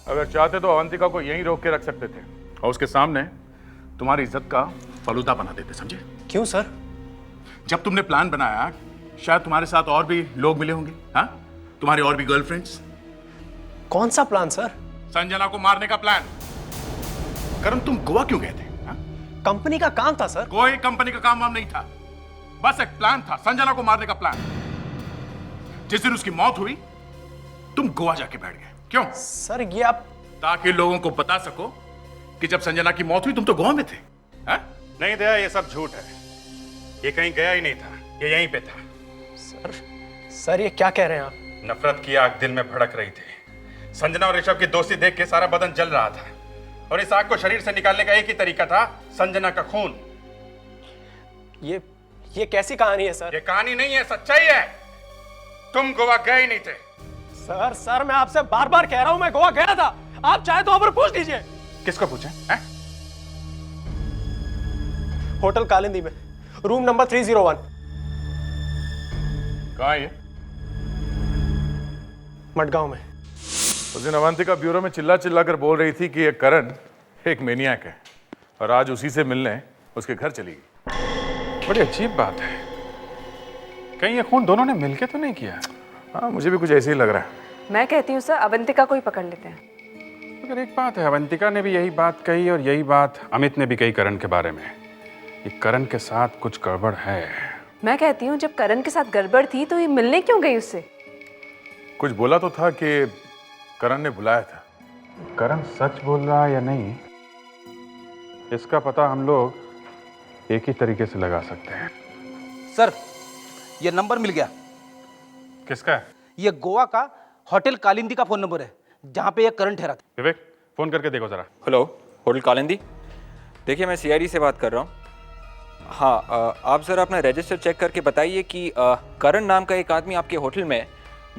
अगर चाहते तो अवंतिका को यहीं रोक के रख सकते थे और उसके सामने तुम्हारी इज्जत का फलूदा बना देते, समझे? क्यों सर? जब तुमने प्लान बनाया, शायद तुम्हारे साथ और भी लोग मिले होंगे, हाँ? तुम्हारी और भी गर्लफ्रेंड्स। कौन सा प्लान सर? संजना को मारने का प्लान। करण, तुम गोवा क्यों गए थे? कंपनी का काम था सर। कोई कंपनी का काम वाम नहीं था, बस एक प्लान था, संजना को मारने का प्लान। जिस दिन उसकी मौत हुई तुम गोवा जाके बैठ गए। क्यों सर? ये आप ताकि लोगों को बता सको कि जब संजना की मौत हुई तुम तो गोवा में थे। हा? नहीं दया, ये सब झूठ है। ये कहीं गया ही नहीं था, ये यहीं पे था। सर ये क्या कह रहे हैं आप? नफरत की आग दिल में भड़क रही थी। संजना और ऋषभ की दोस्ती देख के सारा बदन जल रहा था और इस आग को शरीर से निकालने का एक ही तरीका था, संजना का खून। ये कैसी कहानी है सर? ये कहानी नहीं है, सच्चाई है। तुम गोवा गए ही नहीं थे। सर मैं आपसे बार बार कह रहा हूं मैं गोवा गया था। आप चाहे तो वहां पर पूछ लीजिए। किसको पूछे? होटल कालिंदी में, रूम नंबर 301। कहाँ है ये? मडगांव में। उस दिन अवंतिका ब्यूरो में चिल्ला चिल्ला कर बोल रही थी कि ये करण एक मेनियाक है और आज उसी से मिलने उसके घर चली गई। बड़ी अजीब बात है। कहीं ये खून दोनों ने मिलके तो नहीं किया? हाँ, मुझे भी कुछ ऐसे ही लग रहा है। मैं कहती हूँ सर, अवंतिका को ही पकड़ लेते हैं। मगर एक बात है, अवंतिका ने भी यही बात कही और यही बात अमित ने भी कही करण के बारे में। ये करण के साथ कुछ गड़बड़ है। मैं कहती हूँ जब करण के साथ गड़बड़ थी तो ये मिलने क्यों गई उससे? कुछ बोला तो था कि करण ने बुलाया था। करण सच बोल रहा है या नहीं, इसका पता हम लोग एक ही तरीके से लगा सकते हैं। सर, ये नंबर मिल गया। किसका है? ये गोवा का होटल कालिंदी का फोन नंबर है, जहां पे ये करण ठहरा था। विवेक, फोन करके देखो जरा। Hello, hotel Kalindi. देखिए, मैं सीआईडी से बात कर रहा हूँ। हाँ, आप ज़रा अपना रजिस्टर चेक करके बताइए कि करण नाम का एक आदमी आपके होटल में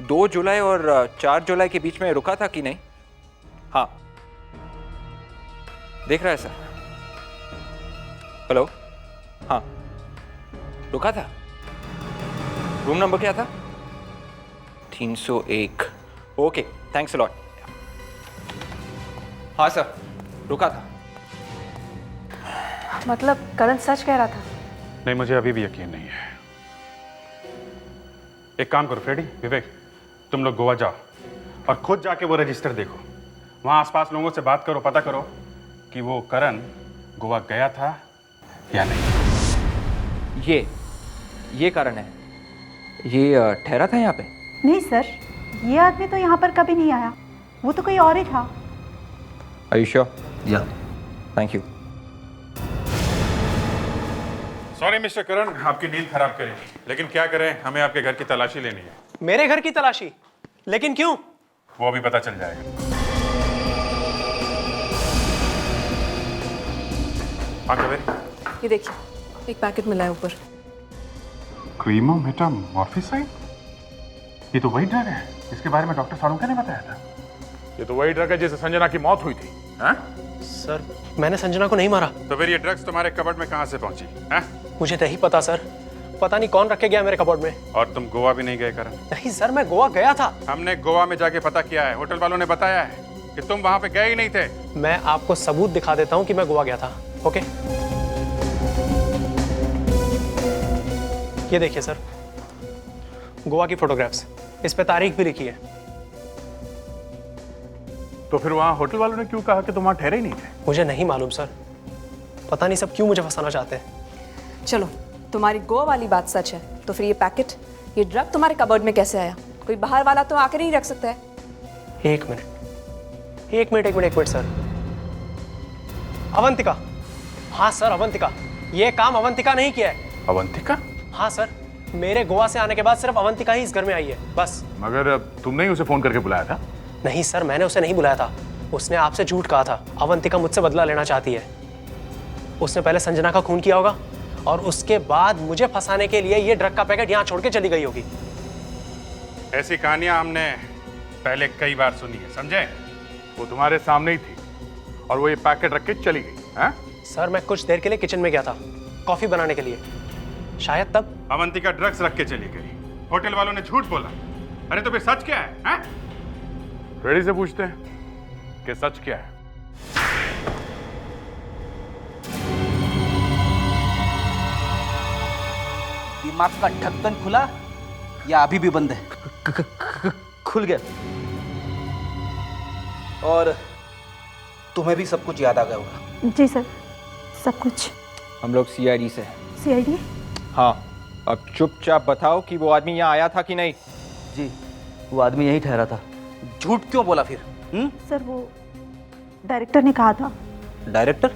2 जुलाई और 4 जुलाई के बीच में रुका था कि नहीं? हाँ, देख रहा है सर। हेलो, हाँ, रुका था। रूम नंबर क्या था? 301। Okay, thanks a lot. हाँ सर, रुका था। मतलब करण सच कह रहा था? नहीं, मुझे अभी भी यकीन नहीं है। एक काम करो फ्रेडी, विवेक, तुम लोग गोवा जाओ और खुद जाके वो रजिस्टर देखो। वहां आसपास लोगों से बात करो, पता करो कि वो करण गोवा गया था या नहीं। ये कारण है। ये ठहरा था यहाँ पे? नहीं सर, ये आदमी तो यहाँ पर कभी नहीं आया, वो तो कोई और ही था। Are you sure? Yeah. Thank you. Sorry mister Karan, आपकी नींद खराब करेगी, लेकिन क्या करें, हमें आपके घर की तलाशी लेनी है। मेरे घर की तलाशी? लेकिन क्यों? वो अभी पता चल जाएगा। हाँ कवेरी, ये देखिए, एक पैकेट मिला है ऊपर। क्रीमोमेटामॉर्फिसाइड? ये तो वही ड्रग है, इसके बारे में डॉक्टर सालुंके ने बताया था। ये तो वही ड्रग है जिससे संजना की मौत हुई थी। हाँ? सर मैंने संजना को नहीं मारा। तो फिर ये ड्रग्स तुम्हारे कबर्ड में कहाँ से पहुंची? हैं? मुझे नहीं पता सर, पता नहीं कौन रख के गया मेरे कबर्ड में। और तुम गोवा भी नहीं गए करण? नहीं सर, मैं गोवा गया था। हमने गोवा में जाके पता किया है, होटल वालों ने बताया है कि तुम वहां पे गए ही नहीं थे। मैं आपको सबूत दिखा देता हूँ कि मैं गोवा गया था। ओके, ये देखिए सर, गोवा की फोटोग्राफ्स, इस पे तारीख भी लिखी है। तो फिर वहां होटल वालों ने क्यों कहा कि तुम वहां ठहरे ही नहीं थे? मुझे नहीं मालूम सर, पता नहीं सब क्यों मुझे फंसाना चाहते हैं। चलो, तुम्हारी गोवा वाली बात सच है, तो फिर ये पैकेट, ये ड्रग तुम्हारे कबर्ड में कैसे आया? कोई बाहर वाला तो आकर नहीं रख सकता है। एक मिनट सर। अवंतिका, हाँ सर अवंतिका, ये काम अवंतिका नहीं किया है। अवंतिका? हाँ सर, मेरे गोवा से आने के बाद सिर्फ अवंतिका ही इस घर में आई है, बस। मगर तुमने ही उसे फोन करके बुलाया था? नहीं सर, मैंने उसे नहीं बुलाया था, उसने आपसे झूठ कहा था। अवंतिका मुझसे बदला लेना चाहती है। उसने पहले संजना का खून किया होगा और उसके बाद मुझे फंसाने के लिए ये ड्रग का पैकेट यहाँ छोड़ के चली गई होगी। ऐसी कहानियां हमने पहले कई बार सुनी है, समझे? वो तुम्हारे सामने ही थी और वो ये पैकेट रख के चली गई। हाँ? सर मैं कुछ देर के लिए किचन में गया था कॉफी बनाने के लिए, शायद तब अवंतिका ड्रग्स रख के चली गई, होटल वालों ने झूठ बोला। अरे तो फिर सच क्या है? हाँ? रेडी से पूछते हैं कि सच क्या है। दिमाग का ढक्कन खुला या अभी भी बंद है? खुल गया। और तुम्हें भी सब कुछ याद आ गया होगा? जी सर, सब कुछ। हम लोग सीआईडी से हैं। सीआईडी? हाँ, अब चुपचाप बताओ कि वो आदमी यहाँ आया था कि नहीं? जी, वो आदमी यहीं ठहरा था। झूठ क्यों बोला फिर? सर वो डायरेक्टर ने कहा था। डायरेक्टर?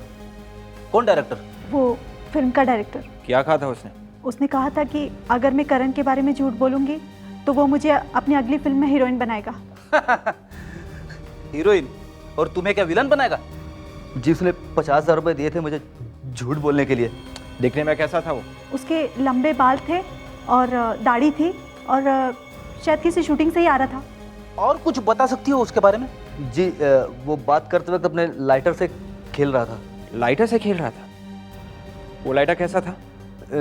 कौन डायरेक्टर? वो फिल्म का डायरेक्टर। क्या कहा था उसने? उसने कहा था कि अगर मैं करण के बारे में झूठ बोलूंगी तो वो मुझे अपनी अगली फिल्म में हीरोइन बनाएगा। हीरोइन? और तुम्हें क्या विलन बनाएगा? जिसने 50,000 रुपए दिए थे मुझे झूठ बोलने के लिए। दिखने में कैसा था वो? उसके लंबे बाल थे और दाढ़ी थी और शायद किसी शूटिंग से ही आ रहा था। और कुछ बता सकती हो उसके बारे में? जी, वो बात करते वक्त अपने लाइटर से खेल रहा था। लाइटर से खेल रहा था? वो लाइटर कैसा था?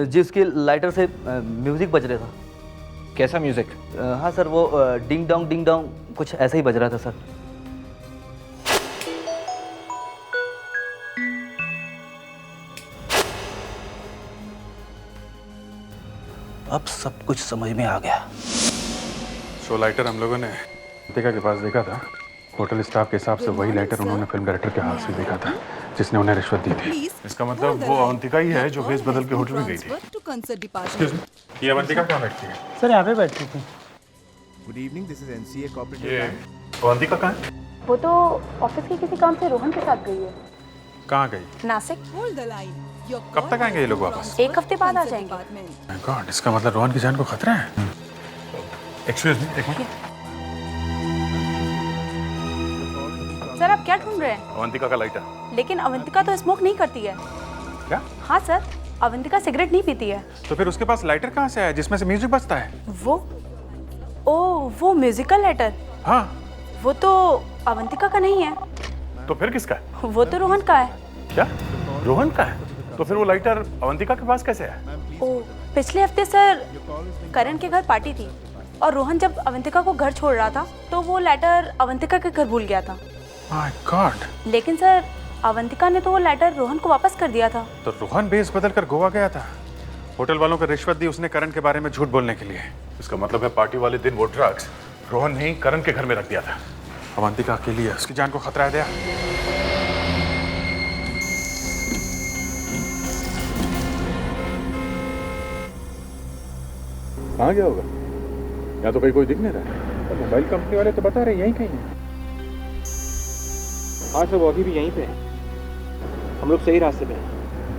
जिसकी लाइटर से म्यूजिक बज रहा था। कैसा म्यूजिक? हाँ सर, वो डिंग डोंग कुछ ऐसा ही बज रहा था सर। अब सब कुछ समझ में आ गया। शो लाइटर हम लोगों ने अवंतिका के पास देखा था। होटल स्टाफ के हिसाब से वही लाइटर उन्होंने फिल्म डायरेक्टर के हाथ से देखा था जिसने उन्हें रिश्वत दी थी। इसका मतलब वो अवंतिका ही है जो भेस बदल के होटल में गई थी। Excuse me, ये अवंतिका कहाँ बैठती है? सर यहाँ पे बैठती थी। Good evening, this is NCA cooperative ये बैंक। अवंतिका कहाँ है? वो तो ऑफिस के किसी काम से रोहन के साथ गई है। कहाँ गई? नासिक। कब तक आएंगे ये लोग वापस? एक हफ्ते बाद आ जाएंगे। My God, इसका मतलब रोहन की जान को खतरा है। Excuse me, एक मिनट। सर आप क्या ढूंढ रहे हैं? अवंतिका का लाइटर। लेकिन अवंतिका तो स्मोक नहीं करती है। क्या? हाँ सर, अवंतिका सिगरेट नहीं पीती है। तो फिर उसके पास लाइटर कहाँ से आया जिसमें से म्यूजिक बजता है? वो म्यूजिकल लाइटर। हाँ। वो तो अवंतिका का नहीं है। तो फिर किसका है? वो तो रोहन का है। क्या? रोहन का है? तो फिर वो लाइटर अवंतिका के पास कैसे है? पिछले हफ्ते सर करण के घर पार्टी थी और रोहन जब अवंतिका को घर छोड़ रहा था तो वो लाइटर अवंतिका के घर भूल गया था। My God. लेकिन सर अवंतिका ने तो वो लाइटर रोहन को वापस कर दिया था। तो रोहन बेस बदल कर गोवा गया था। होटल वालों को रिश्वत दी उसने करण के बारे में झूठ बोलने के लिए। इसका मतलब है पार्टी वाले दिन वो ड्रग्स रोहन ने ही करण के घर में रख दिया था। अवंतिका अकेली है, उसकी जान को खतरा है। दया, कहाँ गया होगा? यहाँ तो कहीं कोई दिख नहीं रहा है। मोबाइल कंपनी वाले तो बता रहे यहीं कहीं है। हाँ सर, वो अभी भी यहीं पे है। हम लोग सही रास्ते पे हैं।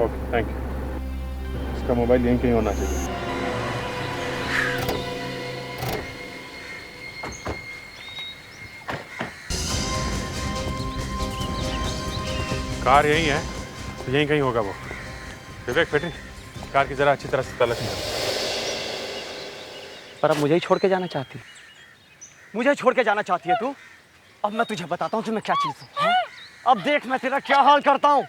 Okay, thank you. इसका मोबाइल यहीं कहीं होना चाहिए। कार यहीं है तो यहीं कहीं होगा वो। विवेक बेटे, कार की जरा अच्छी तरह से तलाश लो। पर अब मुझे ही छोड़ के जाना चाहती है? मुझे छोड़ के जाना चाहती है तू? अब मैं तुझे बताता हूँ कि मैं क्या चीज़ हूँ। अब देख मैं तेरा क्या हाल करता हूँ।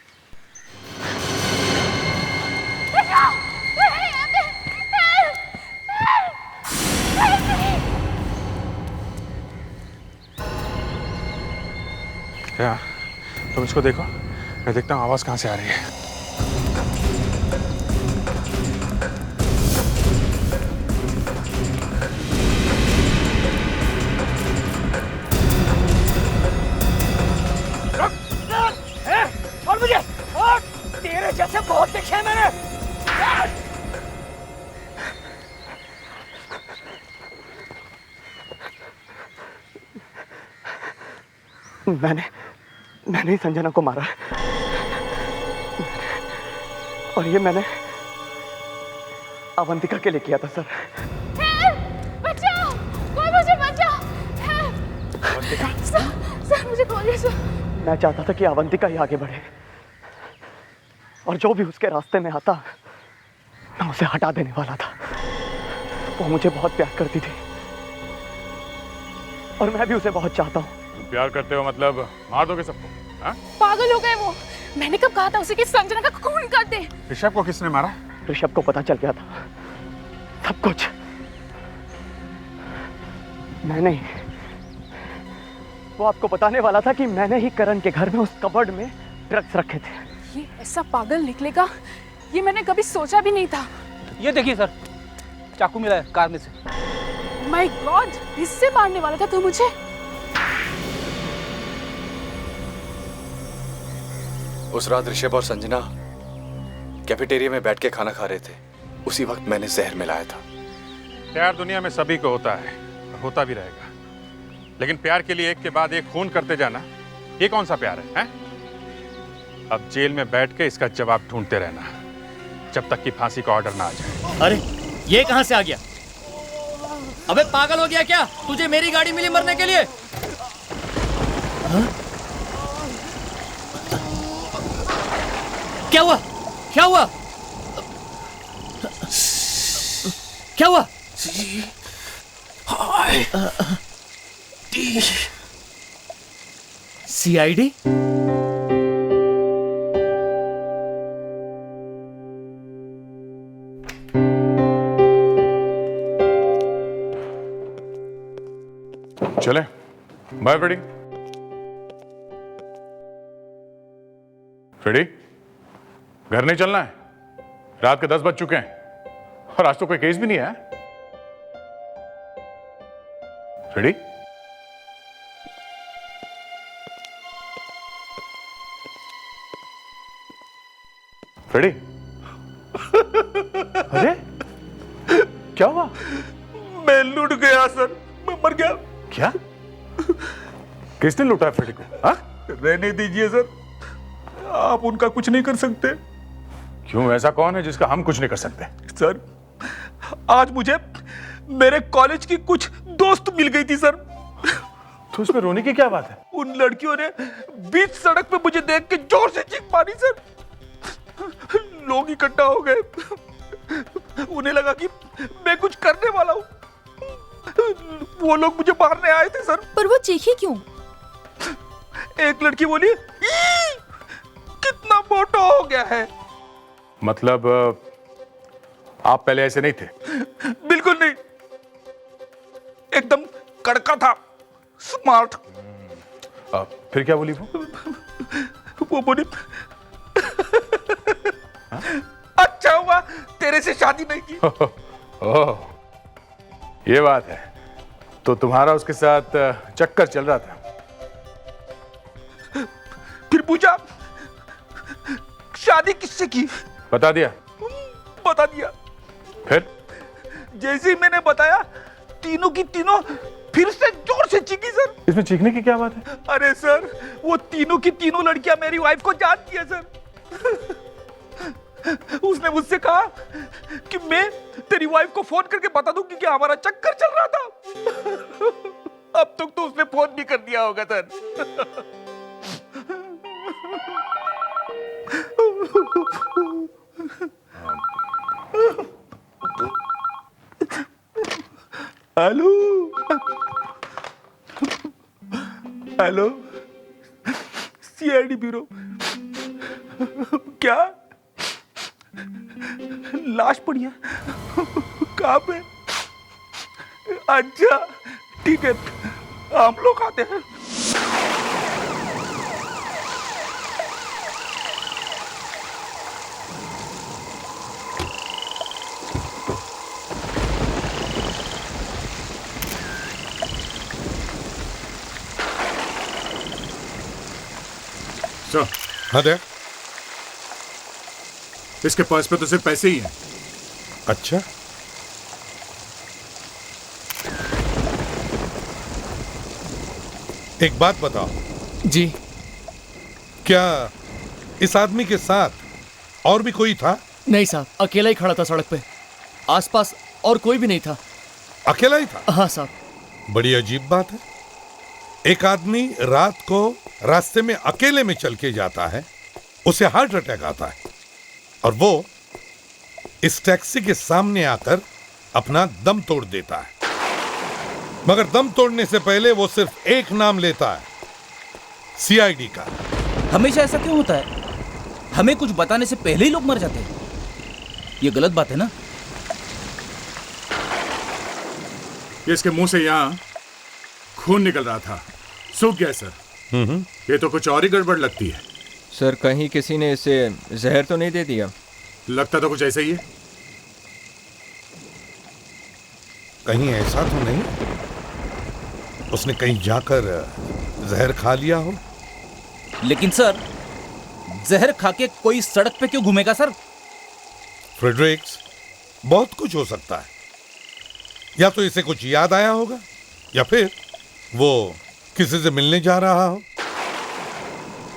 क्या तुम इसको देखो, मैं देखता हूँ आवाज कहाँ से आ रही है। और मुझे और तेरे जैसे बहुत देखे हैं मैंने। मैंने ही संजना को मारा और ये मैंने अवंतिका के लिए किया था सर। बचाओ, कोई मुझे बचाओ। सर मुझे खोलिए सर। मैं चाहता था कि अवंतिका ही आगे बढ़े और जो भी उसके रास्ते में आता मैं उसे हटा देने वाला था। वो मुझे बहुत प्यार करती थी और मैं भी उसे बहुत चाहता हूँ। प्यार करते हो मतलब मार दोगे सबको? हाँ? पागल हो गए वो। मैंने कब कहा था उसे कि संजना का खून कर दे। ऋषभ को किसने मारा? ऋषभ को पता चल गया था सब कुछ। मैंने ही वो आपको बताने वाला था कि मैंने ही करण के घर में उस कबर्ड में ड्रग्स रखे थे। ये ऐसा पागल निकलेगा ये मैंने कभी सोचा भी नहीं था। ये देखिए सर, चाकू मिला है कार में से। माय गॉड, इससे मारने वाला था तू मुझे? उस रात ऋषभ और संजना कैफेटेरिया में बैठ के खाना खा रहे थे। उसी वक्त मैंने जहर मिलाया था। प्यार दुनिया में सभी को होता है, होता भी रहेगा, लेकिन प्यार के लिए एक के बाद एक खून करते जाना, ये कौन सा प्यार है? अब जेल में बैठ के इसका जवाब ढूंढते रहना जब तक कि फांसी का ऑर्डर ना आ जाए। अरे ये कहां से आ गया? अबे पागल हो गया क्या? तुझे मेरी गाड़ी मिली मरने के लिए? हाँ? क्या हुआ? क्या हुआ? क्या हुआ? CID? चले बाय फ्रेडी। फ्रेडी, घर नहीं चलना है? रात के 10 बज चुके हैं और आज तो कोई केस भी नहीं है। फ्रेडी, फ्रेडी, अरे क्या हुआ? मैं लूट गया सर, मैं मर गया। क्या? किसने लूटा है फ्रेडी को? हाँ? रहने दीजिए सर, आप उनका कुछ नहीं कर सकते। क्यों, ऐसा कौन है जिसका हम कुछ नहीं कर सकते? सर, आज मुझे मेरे कॉलेज की कुछ दोस्त मिल गई थी सर। तो उसमें रोने की क्या बात है? उन लड़कियों ने बीच सड़क पे मुझे देख के जोर से चीख मारी सर। लोग इकट्ठा हो गए, उन्हें लगा कि मैं कुछ करने वाला हूं। वो लोग मुझे मारने आए थे सर। पर वो चीखी क्यों? एक लड़की बोली, कितना मोटा हो गया है। मतलब आप पहले ऐसे नहीं थे? बिल्कुल नहीं, एकदम कड़का था, स्मार्ट। फिर क्या बोली वो? वो बोली, अच्छा हुआ तेरे से शादी नहीं की। ओह, ये बात है। तो तुम्हारा उसके साथ चक्कर चल रहा था? फिर पूछा शादी किससे की? बता दिया? बता दिया। फिर जैसे ही मैंने बताया, तीनों की तीनों फिर से जोर से चीखी सर। इसमें चीखने की क्या बात है? अरे सर, वो तीनों की तीनों लड़कियां मेरी वाइफ को जानती है सर। उसने मुझसे कहा कि मैं तेरी वाइफ को फोन करके बता दूंगी कि हमारा चक्कर चल रहा था। अब तक तो उसने फोन भी कर दिया होगा sir. Hello hello CID bureau. क्या लाश पड़ी है? कहाँ पे? अच्छा ठीक है, हम लोग आते हैं। सर, हाँ दे। इसके पास पे तो सिर्फ पैसे ही हैं। अच्छा, एक बात बताओ जी, क्या इस आदमी के साथ और भी कोई था? नहीं साहब, अकेला ही खड़ा था सड़क पे, आसपास और कोई भी नहीं था। अकेला ही था? हाँ साहब। बड़ी अजीब बात है, एक आदमी रात को रास्ते में अकेले में चल के जाता है, उसे हार्ट अटैक आता है और वो इस टैक्सी के सामने आकर अपना दम तोड़ देता है। मगर दम तोड़ने से पहले वो सिर्फ एक नाम लेता है, सीआईडी का। हमेशा ऐसा क्यों होता है? हमें कुछ बताने से पहले ही लोग मर जाते हैं। ये गलत बात है ना? ये इसके मुंह से यहाँ खून निकल रहा था, सूख गया सर। ये तो कुछ और ही गड़बड़ लगती है। सर, कहीं किसी ने इसे जहर तो नहीं दे दिया? लगता तो कुछ ऐसा ही है। कहीं ऐसा तो नहीं उसने कहीं जाकर जहर खा लिया हो? लेकिन सर, जहर खा के कोई सड़क पे क्यों घूमेगा सर? फ्रेडरिक्स, बहुत कुछ हो सकता है। या तो इसे कुछ याद आया होगा, या फिर वो किसी से मिलने जा रहा हो।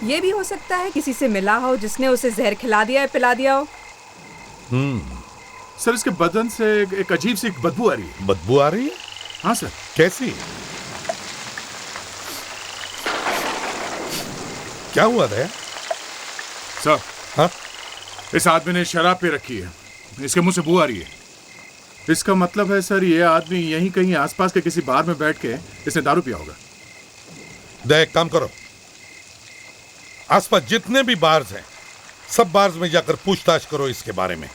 ये भी हो सकता है किसी से मिला हो जिसने उसे जहर खिला दिया है, पिला दिया हो। सर, इसके बदन से एक अजीब सी बदबू आ रही है। बदबू आ रही है? हाँ सर। कैसी? क्या हुआ दया? सर, हाँ? इस आदमी ने शराब पी रखी है, इसके मुंह से बू आ रही है। इसका मतलब है सर, ये आदमी यहीं कहीं आसपास के किसी बार में बैठ के इसने दारू पिया होगा। दया, एक काम करो, आसपास जितने भी बार्स हैं, सब बार्स में जाकर पूछताछ करो इसके बारे में।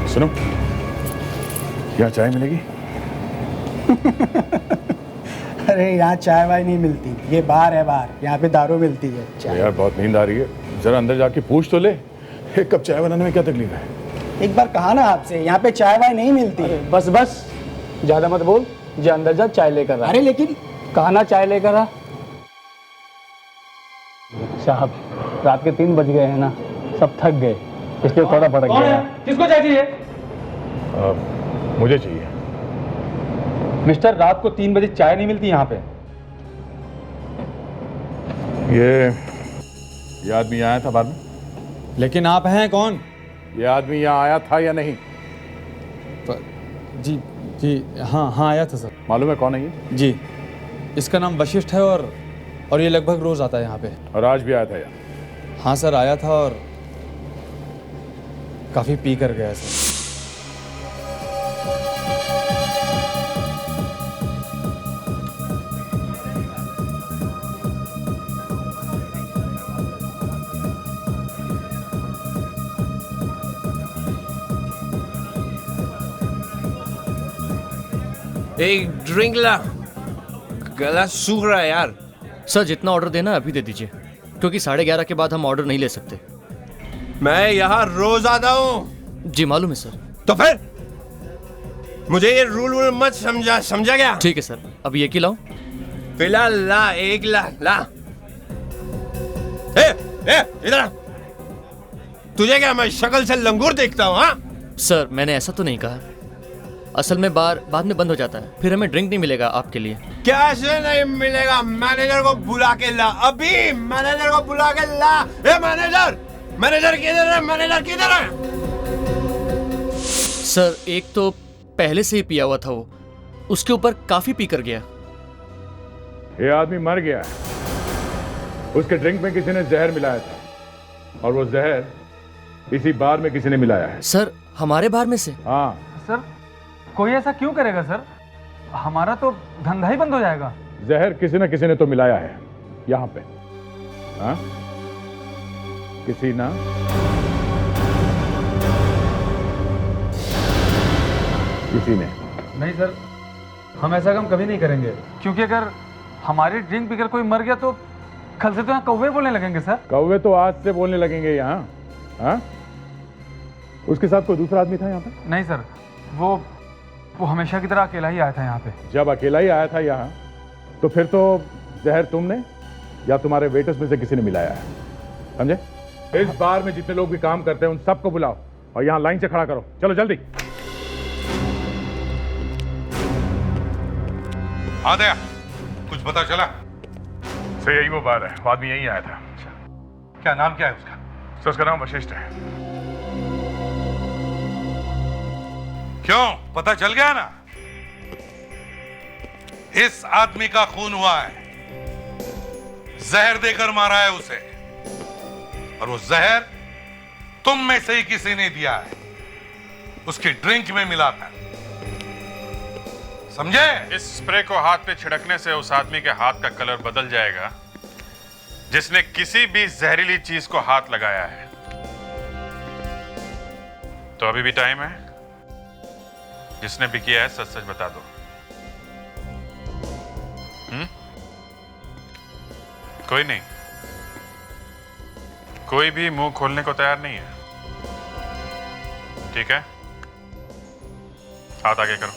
सुनो, यहाँ चाय मिलेगी? अरे यहाँ चाय वाय नहीं मिलती, ये बार है बार, यहाँ पे दारू मिलती है। तो यार बहुत नींद आ रही है, जरा अंदर जाके पूछ तो ले, एक कप चाय बनाने में क्या तकलीफ है? एक बार कहा ना आपसे, यहाँ पे चाय वाय नहीं मिलती। बस बस, ज्यादा मत बोल, जा अंदर जा, चाय लेकर आ। अरे लेकिन कहा ना चाय लेकर आ। साहब, रात के 3 बज गए हैं ना, सब थक गए, इसलिए थोड़ा भड़क गया। किसको चाय चाहिए? मुझे चाहिए। मिस्टर, रात को 3 बजे चाय नहीं मिलती यहाँ पे। ये आदमी आया था बाद में? लेकिन आप हैं कौन? ये आदमी यहाँ आया था या नहीं? जी जी, हाँ आया था सर। मालूम है कौन है ये? जी, इसका नाम वशिष्ठ है और ये लगभग रोज आता है यहाँ पे। और आज भी आया था यहाँ? हाँ सर, आया था और काफी पी कर गया सर। एक ड्रिंक ला, गला सूख रहा है यार। सर, जितना ऑर्डर देना अभी दे दीजिए, क्योंकि 11:30 के बाद हम ऑर्डर नहीं ले सकते। मैं यहाँ रोज आता हूँ। जी मालूम है सर। तो फिर मुझे ये रूल मत समझा क्या? ठीक है सर, अब ये लाओ। फिलहाल ला, एक ला। इधर, तुझे क्या मैं शक्ल से लंगूर देखता हूँ? हाँ सर, मैंने ऐसा तो नहीं कहा। असल में बार बाद में बंद हो जाता है, फिर हमें ड्रिंक नहीं मिलेगा आपके लिए। कैसे नहीं मिलेगा? मैनेजर को बुला के ला, अभी मैनेजर को बुला के ला। ए मैनेजर किधर है? मैनेजर किधर है? सर, एक तो पहले से ही पिया हुआ था वो, उसके ऊपर काफी पी कर गया। ये आदमी मर गया है, उसके ड्रिंक में किसी ने जहर मिलाया था और वो जहर इसी बार में किसी ने मिलाया है। सर हमारे बार में से? हाँ सर कोई ऐसा क्यों करेगा सर? हमारा तो धंधा ही बंद हो जाएगा। जहर किसी न किसी ने तो मिलाया है यहाँ पे। हाँ किसी ना किसी ने। नहीं सर, हम ऐसा काम कभी नहीं करेंगे, क्योंकि अगर हमारी ड्रिंक पीकर कोई मर गया तो कल से तो यहाँ कौवे बोलने लगेंगे सर। कौवे तो आज से बोलने लगेंगे यहाँ। हाँ उसके साथ कोई दूसरा आदमी था यहाँ पे? नहीं सर, वो हमेशा की तरह अकेला ही आया था यहाँ पे। जब अकेला ही आया था यहाँ तो फिर तो जहर तुमने या तुम्हारे वेटर्स में से किसी ने मिलाया है, समझे? इस बार में जितने लोग भी काम करते हैं उन सबको बुलाओ और यहाँ लाइन से खड़ा करो। चलो जल्दी। आ गया, कुछ पता चला? सही यही वो बात है, वो आदमी यहीं आया था। क्या नाम क्या है उसका? सर उसका नाम वशिष्ठ है। क्यों, पता चल गया ना? इस आदमी का खून हुआ है, जहर देकर मारा है उसे, और वो जहर तुम में से ही किसी ने दिया है, उसकी ड्रिंक में मिलाकर, समझे? इस स्प्रे को हाथ पे छिड़कने से उस आदमी के हाथ का कलर बदल जाएगा जिसने किसी भी जहरीली चीज को हाथ लगाया है। तो अभी भी टाइम है, जिसने भी किया है सच सच बता दो। कोई नहीं, कोई भी मुंह खोलने को तैयार नहीं है, ठीक है? हाथ आगे करो।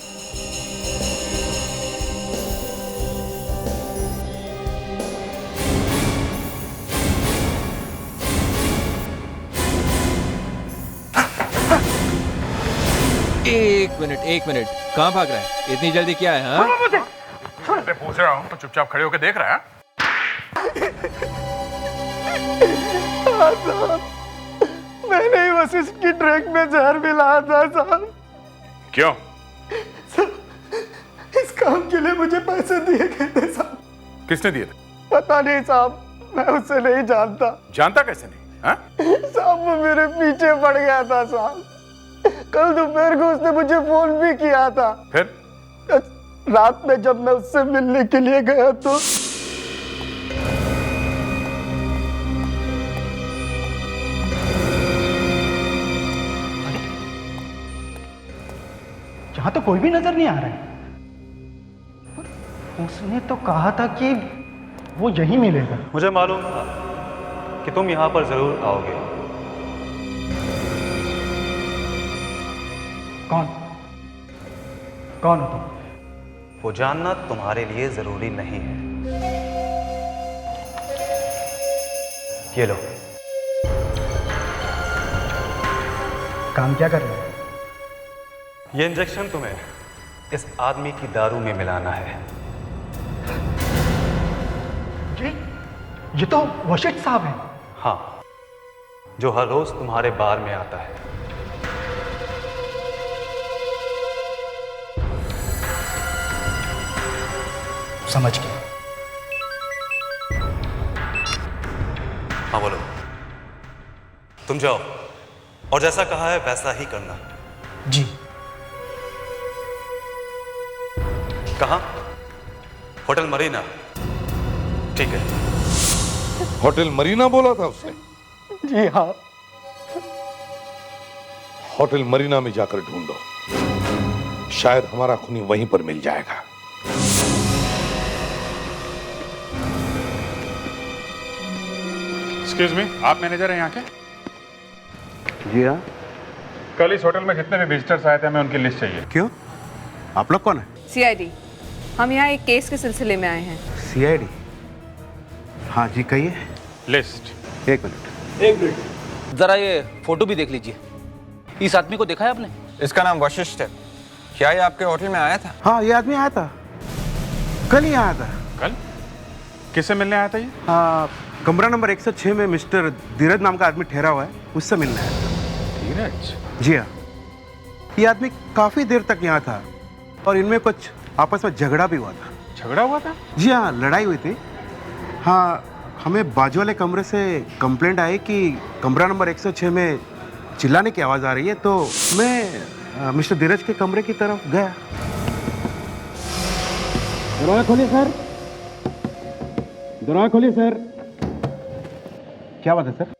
एक मिनट, कहाँ भाग रहा है? इतनी जल्दी क्या है? हाँ? मैं पूछ रहा हूँ तो चुपचाप खड़े होकर देख रहा है। मैंने ही वशिष्ठ की ड्रिंक में जहर मिलाया था साहब। क्यों? इस काम के लिए मुझे पैसे दिए गए थे साहब। किसने दिए थे? पता नहीं साहब, मैं उससे नहीं जानता। जानता कैसे नहीं? हाँ? साहब वो मेरे पीछे पड़ गया था साहब। कल दोपहर को उसने मुझे फोन भी किया था। फिर रात में जब मैं उससे मिलने के लिए गया तो यहाँ तो कोई भी नजर नहीं आ रहा है। उसने तो कहा था कि वो यहीं मिलेगा। मुझे मालूम था कि तुम यहाँ पर जरूर आओगे। कौन हो तुम? वो जानना तुम्हारे लिए जरूरी नहीं है। ये लो। काम क्या कर रहे हो? ये इंजेक्शन तुम्हें इस आदमी की दारू में मिलाना है। ये तो वशिष्ठ साहब हैं। हाँ, जो हर रोज तुम्हारे बार में आता है। समझ गया। हाँ बोलो। तुम जाओ और जैसा कहा है वैसा ही करना। जी। कहाँ? होटल मरीना। ठीक है। होटल मरीना बोला था उसने? जी हाँ। होटल मरीना में जाकर ढूंढो, शायद हमारा खूनी वहीं पर मिल जाएगा। एक्सक्यूज मी, आप मैनेजर हैं यहाँ के? जी हाँ। कल इस होटल में जितने भी विजिटर्स आए थे हमें उनकी लिस्ट चाहिए। क्यों? आप लोग कौन है? सीआईडी। हम यहाँ एक केस के सिलसिले में आए हैं। सीआईडी? हाँ जी कहिए। लिस्ट। एक मिनट। जरा ये फोटो भी देख लीजिए। इस आदमी को देखा है आपने? इसका नाम वशिष्ठ है। क्या ये आपके होटल में आया था? हाँ ये आदमी आया था, कल ही आया था। कल? किससे मिलने आया था ये? हाँ, कमरा नंबर 106 में मिस्टर धीरज नाम का आदमी ठहरा हुआ है, उससे मिलना है। धीरज? जी हाँ। ये आदमी काफी देर तक यहाँ था और इनमें कुछ आपस में झगड़ा भी हुआ था। झगड़ा हुआ था? जी हाँ, लड़ाई हुई थी। हाँ, हमें बाजू वाले कमरे से कंप्लेंट आई कि कमरा नंबर 106 में चिल्लाने की आवाज़ आ रही है, तो मैं मिस्टर धीरज के कमरे की तरफ गया। दरवाजा खोलिए सर, दरवाजा खोलिए सर। क्या बात है सर?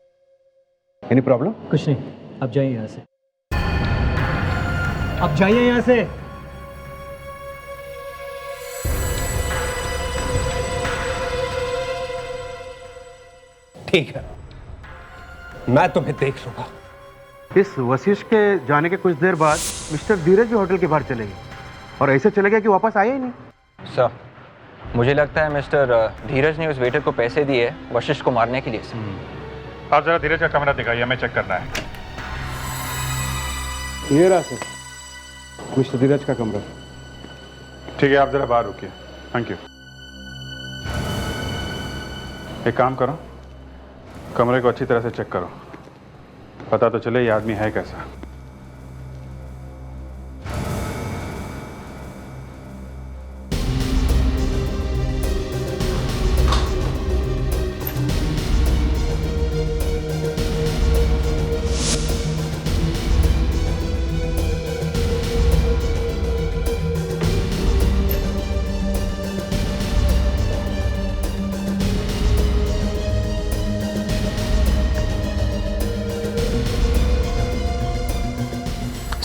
Any problem? कुछ नहीं, आप जाइए यहाँ से, आप जाइए यहाँ से। ठीक है, मैं तुम्हें देख लूंगा। इस वशिष्ठ के जाने के कुछ देर बाद मिस्टर धीरज भी होटल के बाहर चले गए और ऐसे चले गए कि वापस आए ही नहीं। सर, मुझे लगता है मिस्टर धीरज ने उस वेटर को पैसे दिए वशिष्ठ को मारने के लिए। आप जरा धीरज का कमरा दिखाइए, हमें चेक करना है। ये रहा सर, मिस्टर धीरज का कमरा। ठीक है, आप जरा बाहर रुकिए। Thank you. एक काम करो, कमरे को अच्छी तरह से चेक करो, पता तो चले ये आदमी है कैसा।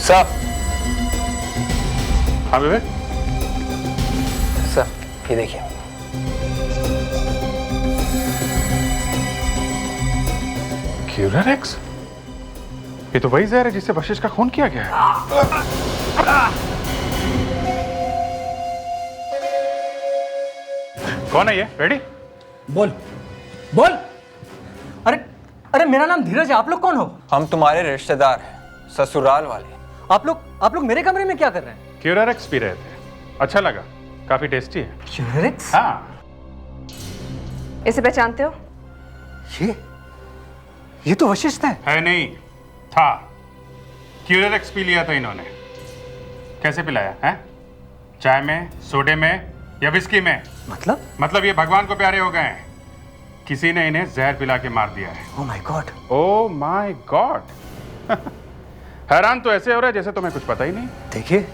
सर। हाँ विवेक। सर, ये देखिए। क्यूरारेक्स? ये तो वही जहर है जिससे वशिष्ठ का खून किया गया है। कौन है ये? रेडी? बोल बोल। अरे अरे, मेरा नाम धीरज है, आप लोग कौन हो? हम तुम्हारे रिश्तेदार हैं, ससुराल वाले। आप लोग मेरे कमरे में क्या कर रहे हैं? क्यूरारेक्स पी रहे थे, अच्छा लगा, काफी टेस्टी है। क्यूरारेक्स? हाँ। इसे पहचानते हो? ये तो वशिष्ठ है नहीं, था। क्यूरारेक्स पी लिया था इन्होंने। कैसे पिलाया है? चाय में, सोडे में या विस्की में? मतलब ये भगवान को प्यारे हो गए हैं। किसी ने इन्हें जहर पिला के मार दिया है। Oh my God. Oh my God. हैरान तो ऐसे हो रहा है जैसे तुम्हें कुछ पता ही नहीं। देखिए,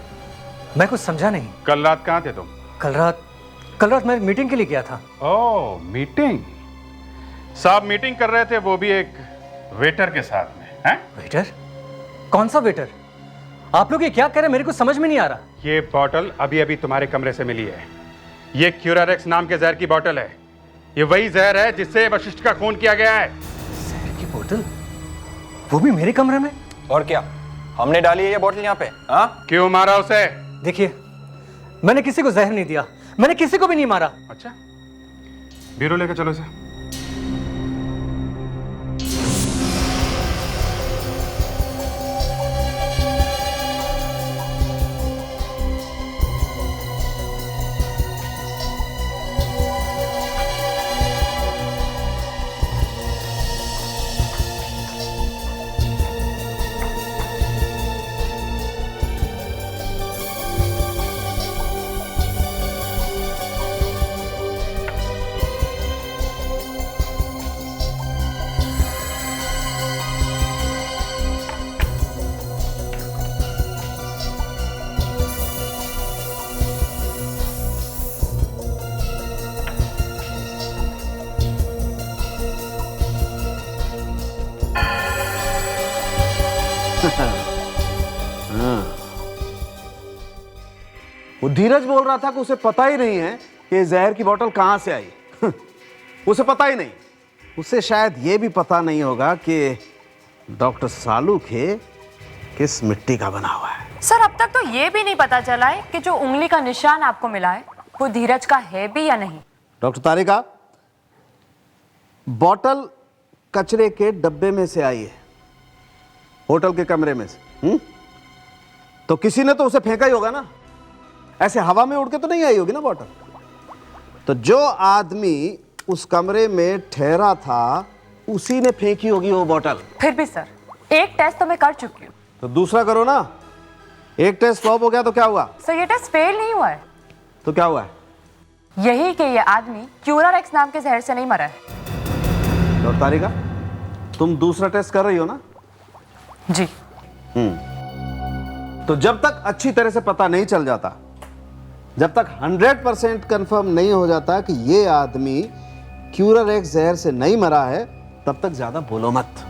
मैं कुछ समझा नहीं। कल रात कहाँ थे तुम? कल रात मैं मीटिंग के लिए गया था। ओह, मीटिंग। साहब मीटिंग कर रहे थे, वो भी एक वेटर के साथ में। हैं? वेटर? कौन सा वेटर? आप लोग ये क्या कह रहे हैं, मेरे को समझ में नहीं आ रहा। ये बॉटल अभी अभी तुम्हारे कमरे से मिली है। ये क्यूरारेक्स नाम के जहर की बॉटल है। ये वही जहर है जिससे वशिष्ठ का खून किया गया है। जहर की बोतल? वो भी मेरे कमरे में? और क्या, हमने डाली है ये बोतल यहाँ पे? हाँ? क्यों मारा उसे? देखिए, मैंने किसी को जहर नहीं दिया, मैंने किसी को भी नहीं मारा। अच्छा, ब्यूरो लेकर चलो इसे। वो धीरज बोल रहा था कि उसे पता ही नहीं है कि जहर की बोतल कहां से आई। उसे पता ही नहीं। उसे शायद ये भी पता नहीं होगा कि डॉक्टर सालू के किस मिट्टी का बना हुआ है। सर, अब तक तो ये भी नहीं पता चला है कि जो उंगली का निशान आपको मिला है वो धीरज का है भी या नहीं। डॉक्टर तारिका, बोतल कचरे के डब्बे में से आई है, होटल के कमरे में से। तो किसी ने तो उसे फेंका ही होगा ना, ऐसे हवा में उड़ के तो नहीं आई होगी ना बोतल। तो जो आदमी उस कमरे में ठहरा था उसी ने फेंकी होगी वो बोतल। फिर भी सर, एक टेस्ट तो मैं कर चुकी हूँ। तो दूसरा करो ना। एक टेस्ट फ्लॉप हो गया तो क्या हुआ? सर, ये टेस्ट फेल नहीं हुआ है। तो क्या हुआ है? यही कि ये आदमी क्यूरारेक्स नाम के जहर से नहीं मरा है। और तारिका, तुम दूसरा टेस्ट कर रही हो ना? जी। तो जब तक अच्छी तरह से पता नहीं चल जाता, जब तक 100% कंफर्म नहीं हो जाता कि ये आदमी क्यूरर एक्स जहर से नहीं मरा है, तब तक ज्यादा बोलो मत।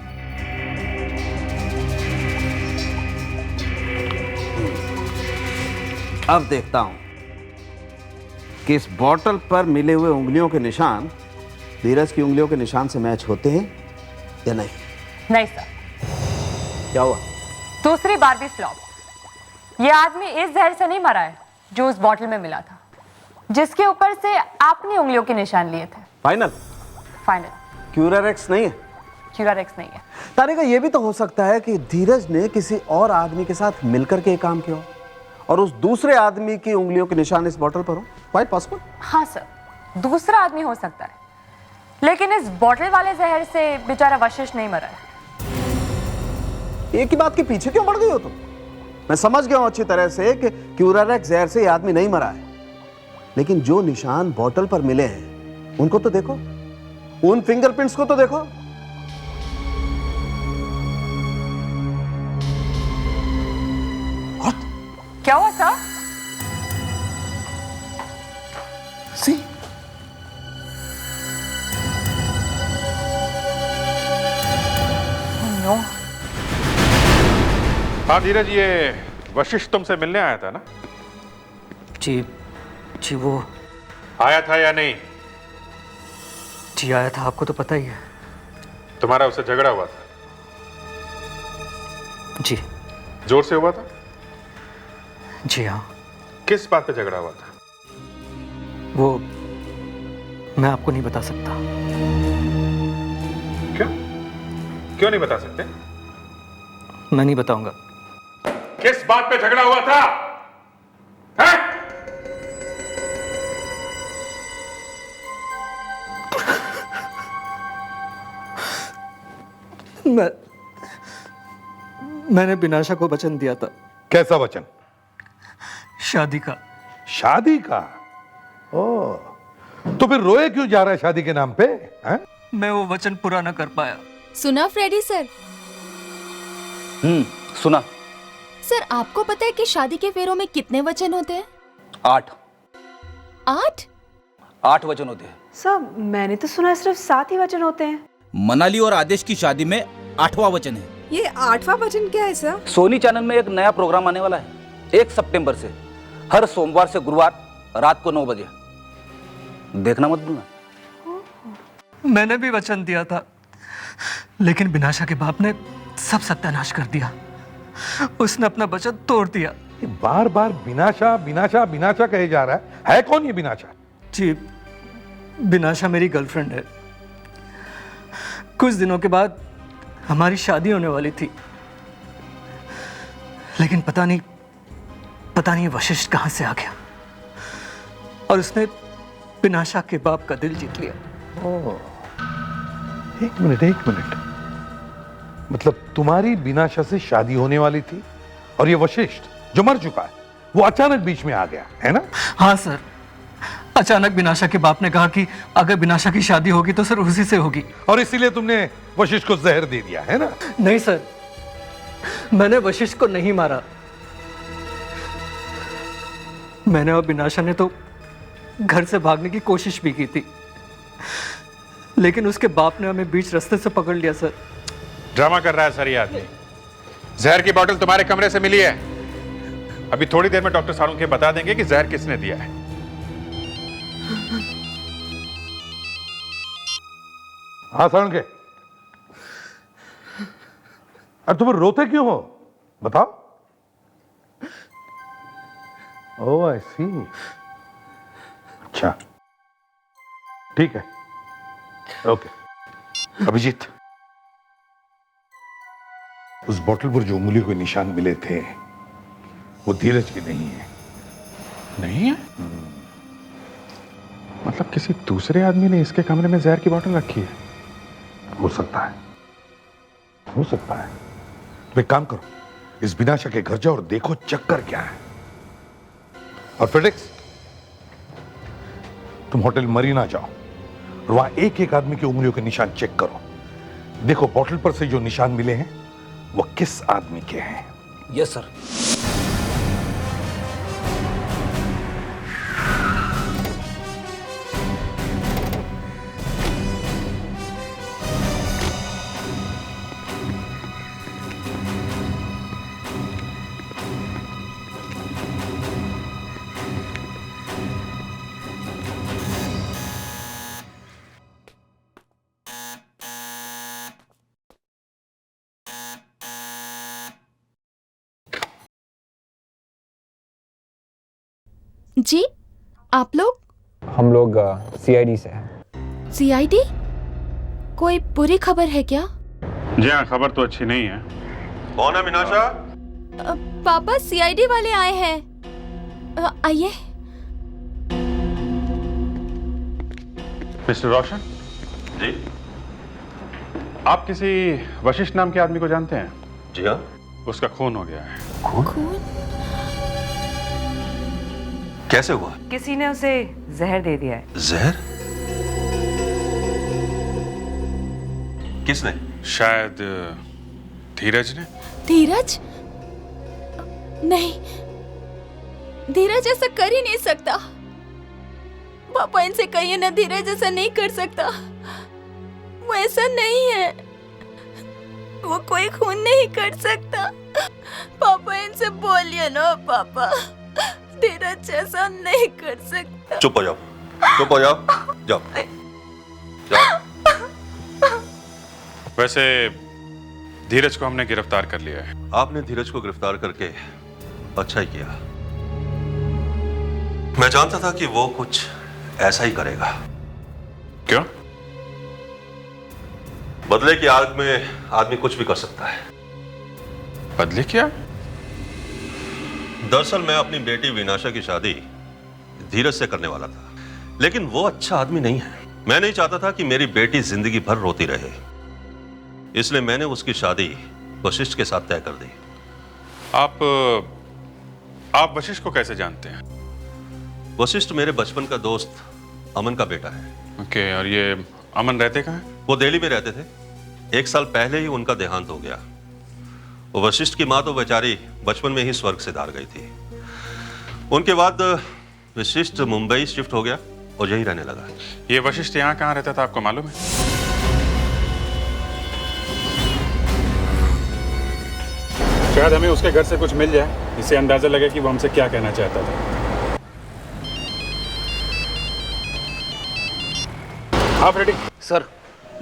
अब देखता हूं कि इस बॉटल पर मिले हुए उंगलियों के निशान धीरज की उंगलियों के निशान से मैच होते हैं या नहीं। नहीं सर। क्या हुआ? दूसरी बार भी फ्लॉप। ये आदमी इस जहर से नहीं मरा है जो उस बॉटल में मिला था, जिसके ऊपर से आपने उंगलियों के निशान लिए थे। फाइनल? फाइनल। क्यूरर एक्स नहीं है? क्यूरर एक्स नहीं है। तारिका, ये भी तो हो सकता है कि धीरज ने किसी और आदमी के साथ मिलकर के काम किया हो और उस दूसरे आदमी की उंगलियों के निशान इस बॉटल पर हो। Quite possible. हाँ सर, दूसरा आदमी हो सकता है, लेकिन इस बॉटल वाले जहर से बेचारा वशिष्ठ नहीं मरा है। एक ही बात के पीछे क्यों बढ़ गई हो तुम? मैं समझ गया हूं अच्छी तरह से कि क्यूरर एक्स जहर से ये आदमी नहीं मरा है, लेकिन जो निशान बॉटल पर मिले हैं उनको तो देखो, उन फिंगरप्रिंट्स को तो देखो। क्या हुआ सर? सी नो। हाँ धीरज, ये वशिष्ठ तुमसे मिलने आया था ना? जी वो आया था या नहीं? जी आया था, आपको तो पता ही है। तुम्हारा उससे झगड़ा हुआ था? जी। जोर से हुआ था? जी हाँ। किस बात पे झगड़ा हुआ था? वो मैं आपको नहीं बता सकता। क्यों नहीं बता सकते? मैं नहीं बताऊंगा। किस बात पे झगड़ा हुआ था? हैं? मैंने बिनाशा को वचन दिया था। कैसा वचन? शादी का। शादी का? ओ, तो फिर रोए क्यों जा रहा है शादी के नाम पे? मैं वो वचन पूरा न कर पाया। सुना फ्रेडी सर? सुना। सर, आपको पता है कि शादी के फेरों में कितने वचन होते हैं? 8। 8? 8 वचन होते हैं। सर, मैंने तो सुना सिर्फ 7 ही वचन होते हैं। मनाली और आदेश की शादी में 8वां वचन है। ये 8वां वचन क्या है सर? सोनी चैनल में एक नया प्रोग्राम आने वाला है 1 सितंबर से, हर सोमवार से गुरुवार रात को 9 बजे। देखना मत भूलना। मैंने भी वचन दिया था, लेकिन बिनाशा के बाप ने सब सत्यानाश कर दिया। उसने अपना वचन तोड़ दिया। बार बार बिनाशा बिनाशा बिनाशा कहे जा रहा है कौन ये बिनाशा? जी, बिनाशा मेरी गर्लफ्रेंड है। कुछ दिनों के बाद हमारी शादी होने वाली थी, लेकिन पता नहीं वशिष्ठ कहां से आ गया और उसने बिनाशा के बाप का दिल जीत लिया। एक मिनट, मतलब तुम्हारी बिनाशा से शादी होने वाली थी और ये वशिष्ठ जो मर चुका है वो अचानक बीच में आ गया है ना? हाँ सर, अचानक बिनाशा के बाप ने कहा कि अगर बिनाशा की शादी होगी तो सर उसी से होगी। और इसीलिए तुमने वशिष्ठ को जहर दे दिया है ना? नहीं सर, मैंने वशिष्ठ को नहीं मारा। मैंने और बिनाशा ने तो घर से भागने की कोशिश भी की थी, लेकिन उसके बाप ने हमें बीच रास्ते से पकड़ लिया सर। ड्रामा कर रहा है सर ये आदमी। जहर की बोतल तुम्हारे कमरे से मिली है। अभी थोड़ी देर में डॉक्टर सालुंखे बता देंगे कि जहर किसने दिया है। हाँ सालुंखे, अब तुम रोते क्यों हो? बताओ। ओह आई सी। अच्छा ठीक है, ओके। अभिजीत, उस बोतल पर जो उंगली के निशान मिले थे वो धीरज की नहीं है। नहीं है? मतलब किसी दूसरे आदमी ने इसके कमरे में जहर की बोतल रखी है? हो सकता है, हो सकता है। तो एक काम करो, इस बिनाशा के घर जाओ और देखो चक्कर क्या है। और फेडेक्स, तुम होटल मरीना जाओ और वहां एक एक आदमी की उंगलियों के निशान चेक करो। देखो बॉटल पर से जो निशान मिले हैं वो किस आदमी के हैं। Yes sir. जी आप लोग? हम लोग सीआईडी से हैं। सीआईडी? कोई बुरी खबर है क्या? जी हाँ, खबर तो अच्छी नहीं है। कौन है मीनाशा? पापा सीआईडी वाले आए हैं। आइए। मिस्टर रोशन जी। आप किसी वशिष्ठ नाम के आदमी को जानते हैं? जी हाँ। उसका खून हो गया है। खून? कैसे हुआ? किसी ने उसे जहर दे दिया है। जहर? किसने? शायद धीरज ने। धीरज? नहीं, धीरज ऐसा कर ही नहीं सकता। पापा इनसे कहिए ना, धीरज ऐसा नहीं कर सकता। वो ऐसा नहीं है, वो कोई खून नहीं कर सकता। पापा इनसे बोलिए ना पापा, धीरज ऐसा नहीं कर सकता। चुप हो जाओ, चुप हो जाओ, जाओ जाओ। वैसे धीरज को हमने गिरफ्तार कर लिया है। आपने धीरज को गिरफ्तार करके अच्छा ही किया। मैं जानता था कि वो कुछ ऐसा ही करेगा। क्यों? बदले की आग में आदमी कुछ भी कर सकता है। बदले क्या? दरअसल मैं अपनी बेटी विनाशा की शादी धीरज से करने वाला था, लेकिन वो अच्छा आदमी नहीं है। मैं नहीं चाहता था कि मेरी बेटी जिंदगी भर रोती रहे, इसलिए मैंने उसकी शादी वशिष्ठ के साथ तय कर दी। आप वशिष्ठ को कैसे जानते हैं? वशिष्ठ मेरे बचपन का दोस्त अमन का बेटा है। ओके, और ये अमन रहते कहाँ हैं? वो दिल्ली में रहते थे। 1 साल पहले ही उनका देहांत हो गया। वो वशिष्ठ की माँ तो बेचारी बचपन में ही स्वर्ग से धार गई थी। उनके बाद वशिष्ठ मुंबई शिफ्ट हो गया और यहीं रहने लगा। ये वशिष्ठ यहाँ कहाँ रहता था, आपको मालूम है? शायद हमें उसके घर से कुछ मिल जाए, इससे अंदाजा लगे कि वो हमसे क्या कहना चाहता था। आप रेडी? सर,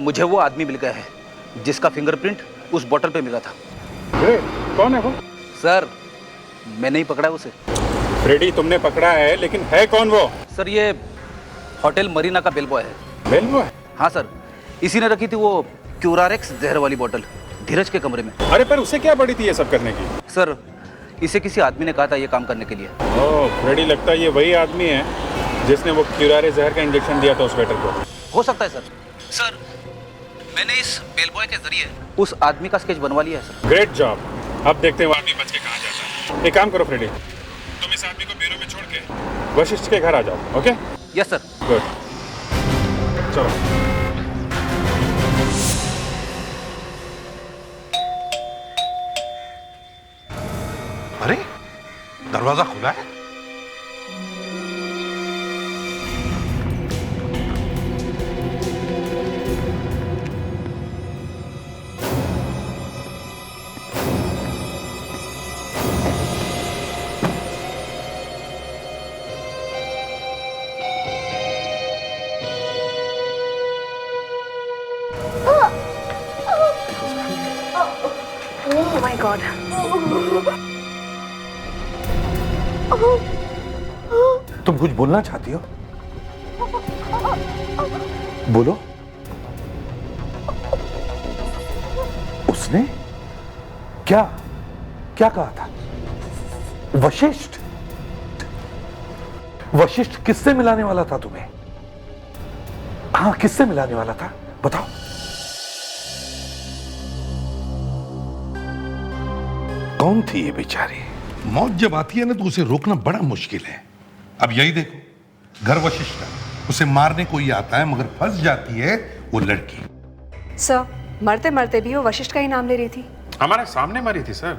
मुझे वो आदमी मिल गया है जिसका फिंगरप्रिंट उस बोतल पे मिला था। कौन है वो? सर, मैंने ही पकड़ा उसे। फ्रेडी, तुमने पकड़ा है, लेकिन है कौन वो? सर, ये होटल मरीना का बेल बॉय है। Bell boy? हाँ सर, इसी ने रखी थी वो क्यूरारेक्स जहर वाली बोतल धीरज के कमरे में। अरे पर उसे क्या पड़ी थी ये सब करने की? सर, इसे किसी आदमी ने कहा था ये काम करने के लिए। ओह, फ्रेडी, लगता है ये वही आदमी है जिसने वो क्यूरारे जहर का इंजेक्शन दिया था उस वेटर को। हो सकता है सर। सर, मैंने इस बेल बॉय के जरिए उस आदमी का स्केच बनवा लिया है सर। Great job. अब देखते हैं वो आदमी बच के कहाँ जाता है। एक काम करो फ्रेडी, तुम इस आदमी को ब्यूरो में छोड़ के वशिष्ठ के घर आ जाओ। ओके? Yes sir. गुड, चलो। अरे दरवाजा खुला है। Oh my God. तुम कुछ बोलना चाहती हो? बोलो। उसने क्या क्या कहा था? वशिष्ठ? वशिष्ठ किससे मिलाने वाला था तुम्हें? हाँ, किससे मिलाने वाला था बताओ। कौन थी ये बेचारी? मौत जब आती है ना तो उसे रोकना बड़ा मुश्किल है। अब यही देखो, घर वशिष्ठ का, उसे मारने कोई आता है मगर फंस जाती है वो लड़की। सर, मरते मरते भी वो वशिष्ठ का ही नाम ले रही थी। हमारे सामने मरी थी सर।